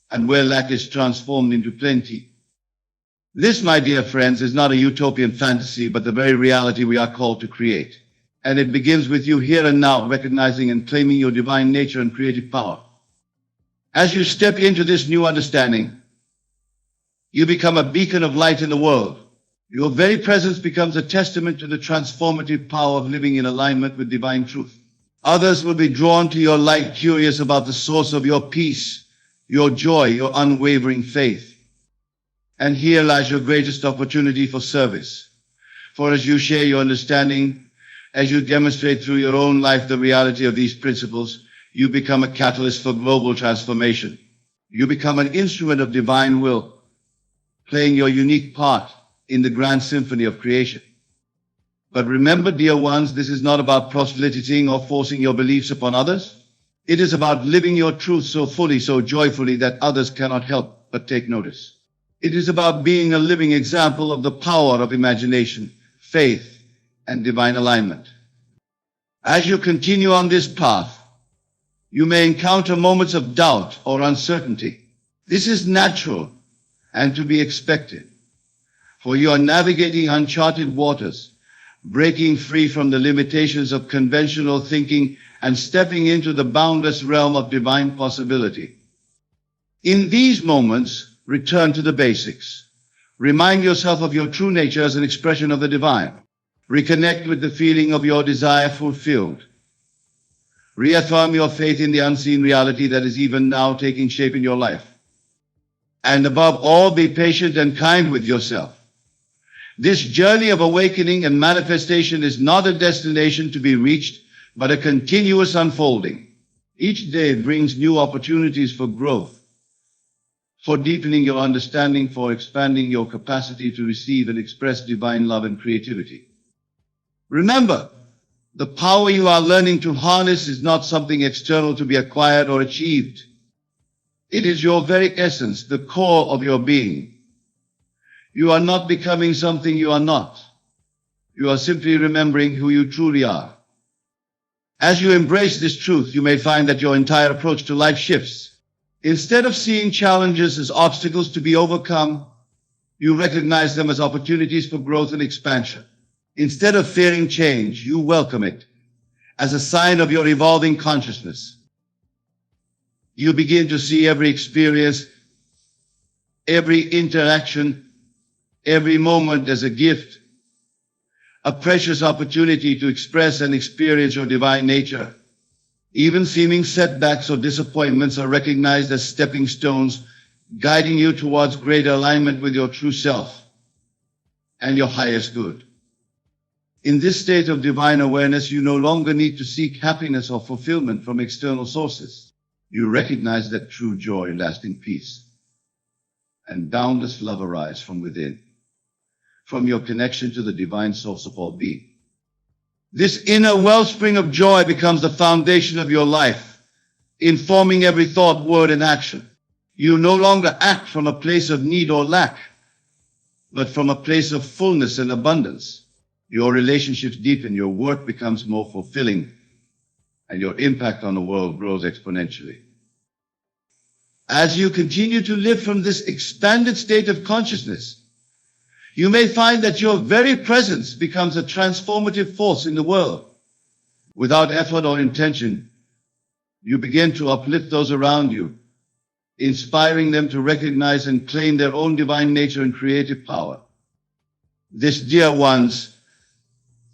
And where lack is transformed into plenty. This, my dear friends, is not a utopian fantasy, but the very reality we are called to create. And it begins with you here and now, recognizing and claiming your divine nature and creative power. As you step into this new understanding, you become a beacon of light in the world. Your very presence becomes a testament to the transformative power of living in alignment with divine truth. Others will be drawn to your light, curious about the source of your peace, your joy, your unwavering faith. And here lies your greatest opportunity for service. For as you share your understanding, as you demonstrate through your own life the reality of these principles, you become a catalyst for global transformation. You become an instrument of divine will, playing your unique part in the grand symphony of creation. But remember, dear ones, this is not about proselytizing or forcing your beliefs upon others. It is about living your truth so fully, so joyfully that others cannot help but take notice. It is about being a living example of the power of imagination, faith, and divine alignment. As you continue on this path, you may encounter moments of doubt or uncertainty. This is natural and to be expected, for you are navigating uncharted waters, breaking free from the limitations of conventional thinking and stepping into the boundless realm of divine possibility. In these moments, return to the basics. Remind yourself of your true nature as an expression of the divine. Reconnect with the feeling of your desire fulfilled. Reaffirm your faith in the unseen reality that is even now taking shape in your life. And above all, be patient and kind with yourself. This journey of awakening and manifestation is not a destination to be reached, but a continuous unfolding. Each day brings new opportunities for growth, for deepening your understanding, for expanding your capacity to receive and express divine love and creativity. Remember, the power you are learning to harness is not something external to be acquired or achieved. It is your very essence, the core of your being. You are not becoming something you are not. You are simply remembering who you truly are. As you embrace this truth, you may find that your entire approach to life shifts. Instead of seeing challenges as obstacles to be overcome, you recognize them as opportunities for growth and expansion. Instead of fearing change, you welcome it as a sign of your evolving consciousness. You begin to see every experience, every interaction, every moment as a gift, a precious opportunity to express and experience your divine nature. Even seeming setbacks or disappointments are recognized as stepping stones, guiding you towards greater alignment with your true self and your highest good. In this state of divine awareness, you no longer need to seek happiness or fulfillment from external sources. You recognize that true joy, lasting peace, and boundless love arise from within, from your connection to the divine source of all being. This inner wellspring of joy becomes the foundation of your life, informing every thought, word, and action. You no longer act from a place of need or lack, but from a place of fullness and abundance. Your relationships deepen, your work becomes more fulfilling, and your impact on the world grows exponentially. As you continue to live from this expanded state of consciousness, you may find that your very presence becomes a transformative force in the world. Without effort or intention, you begin to uplift those around you, inspiring them to recognize and claim their own divine nature and creative power. This, dear ones,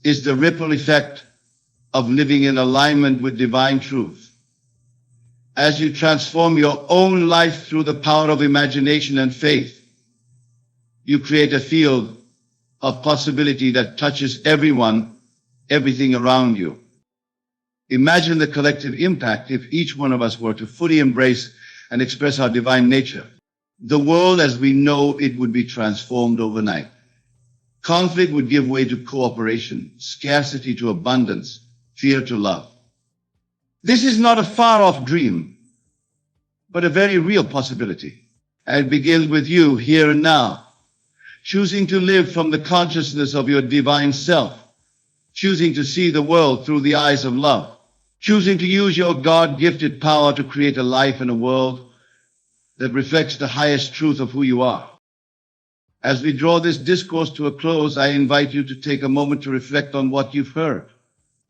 is the ripple effect of living in alignment with divine truth. As you transform your own life through the power of imagination and faith, you create a field of possibility that touches everyone, everything around you. Imagine the collective impact if each one of us were to fully embrace and express our divine nature. The world as we know it would be transformed overnight. Conflict would give way to cooperation, scarcity to abundance, fear to love. This is not a far-off dream, but a very real possibility. And it begins with you here and now, choosing to live from the consciousness of your divine self, choosing to see the world through the eyes of love, choosing to use your God-gifted power to create a life and a world that reflects the highest truth of who you are. As we draw this discourse to a close, I invite you to take a moment to reflect on what you've heard.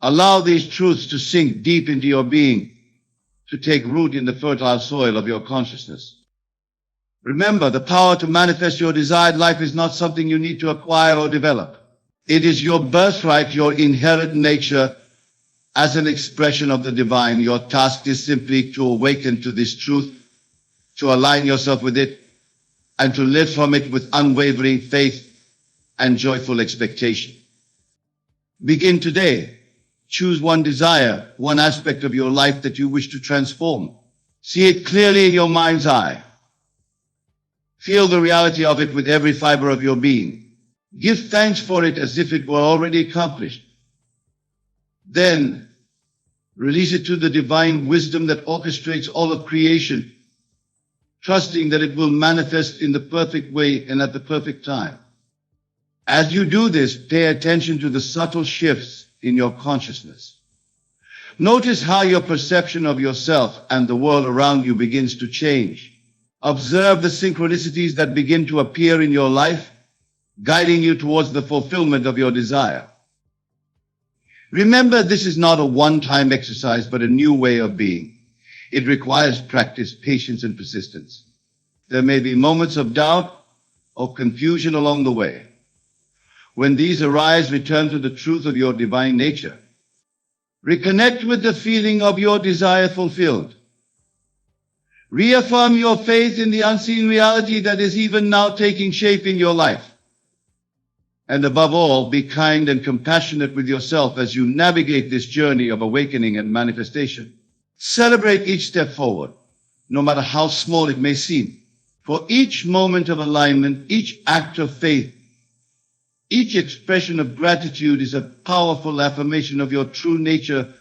Allow these truths to sink deep into your being, to take root in the fertile soil of your consciousness. Remember, the power to manifest your desired life is not something you need to acquire or develop. It is your birthright, your inherent nature as an expression of the divine. Your task is simply to awaken to this truth, to align yourself with it, and to live from it with unwavering faith and joyful expectation. Begin today. Choose one desire, one aspect of your life that you wish to transform. See it clearly in your mind's eye. Feel the reality of it with every fiber of your being. Give thanks for it as if it were already accomplished. Then, release it to the divine wisdom that orchestrates all of creation, trusting that it will manifest in the perfect way and at the perfect time. As you do this, pay attention to the subtle shifts in your consciousness. Notice how your perception of yourself and the world around you begins to change. Observe the synchronicities that begin to appear in your life, guiding you towards the fulfillment of your desire. Remember, this is not a one-time exercise, but a new way of being. It requires practice, patience, and persistence. There may be moments of doubt or confusion along the way. When these arise, return to the truth of your divine nature. Reconnect with the feeling of your desire fulfilled. Reaffirm your faith in the unseen reality that is even now taking shape in your life. And above all, be kind and compassionate with yourself as you navigate this journey of awakening and manifestation. Celebrate each step forward, no matter how small it may seem. For each moment of alignment, each act of faith, each expression of gratitude is a powerful affirmation of your true nature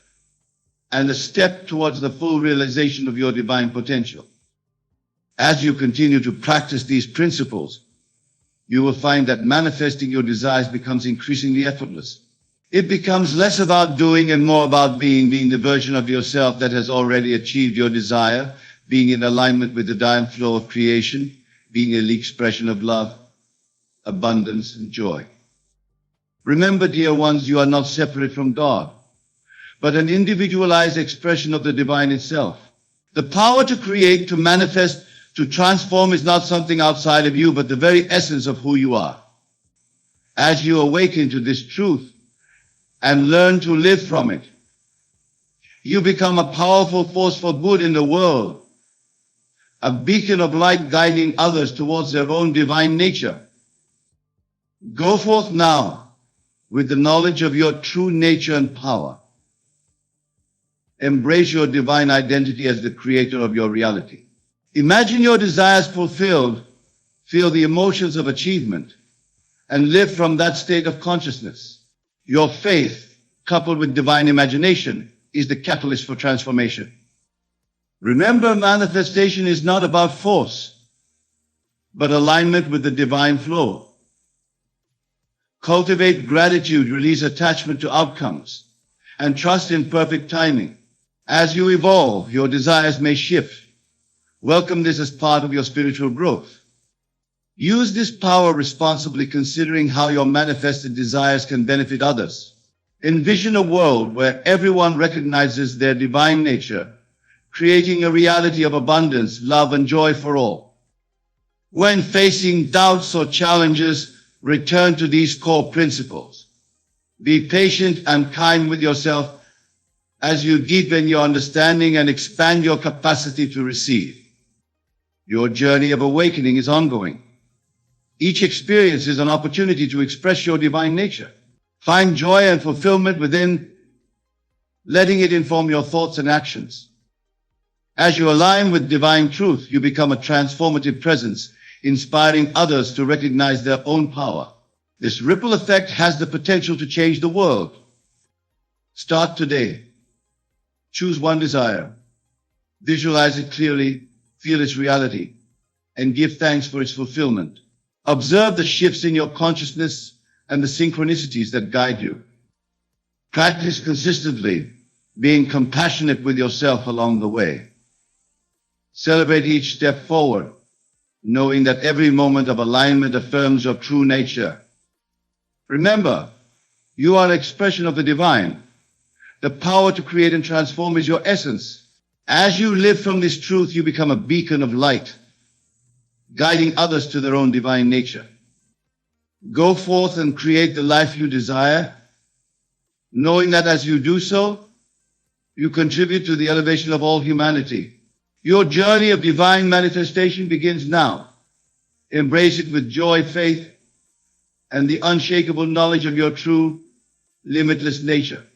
and a step towards the full realization of your divine potential. As you continue to practice these principles, you will find that manifesting your desires becomes increasingly effortless. It becomes less about doing and more about being the version of yourself that has already achieved your desire, being in alignment with the divine flow of creation, being an expression of love, abundance, and joy. Remember, dear ones, you are not separate from God, but an individualized expression of the divine itself. The power to create, to manifest, to transform is not something outside of you, but the very essence of who you are. As you awaken to this truth and learn to live from it, you become a powerful force for good in the world, a beacon of light guiding others towards their own divine nature. Go forth now with the knowledge of your true nature and power. Embrace your divine identity as the creator of your reality. Imagine your desires fulfilled, feel the emotions of achievement, and live from that state of consciousness. Your faith, coupled with divine imagination, is the catalyst for transformation. Remember, manifestation is not about force, but alignment with the divine flow. Cultivate gratitude, release attachment to outcomes, and trust in perfect timing. As you evolve, your desires may shift. Welcome this as part of your spiritual growth. Use this power responsibly, considering how your manifested desires can benefit others. Envision a world where everyone recognizes their divine nature, creating a reality of abundance, love, and joy for all. When facing doubts or challenges, return to these core principles. Be patient and kind with yourself as you deepen your understanding and expand your capacity to receive. Your journey of awakening is ongoing. Each experience is an opportunity to express your divine nature. Find joy and fulfillment within, letting it inform your thoughts and actions. As you align with divine truth, you become a transformative presence, inspiring others to recognize their own power. This ripple effect has the potential to change the world. Start today. Choose one desire. Visualize it clearly, feel its reality, and give thanks for its fulfillment. Observe the shifts in your consciousness and the synchronicities that guide you. Practice consistently, being compassionate with yourself along the way. Celebrate each step forward, knowing that every moment of alignment affirms your true nature. Remember, you are an expression of the divine. The power to create and transform is your essence. As you live from this truth, you become a beacon of light, guiding others to their own divine nature. Go forth and create the life you desire, knowing that as you do so, you contribute to the elevation of all humanity. Your journey of divine manifestation begins now. Embrace it with joy, faith, and the unshakable knowledge of your true, limitless nature.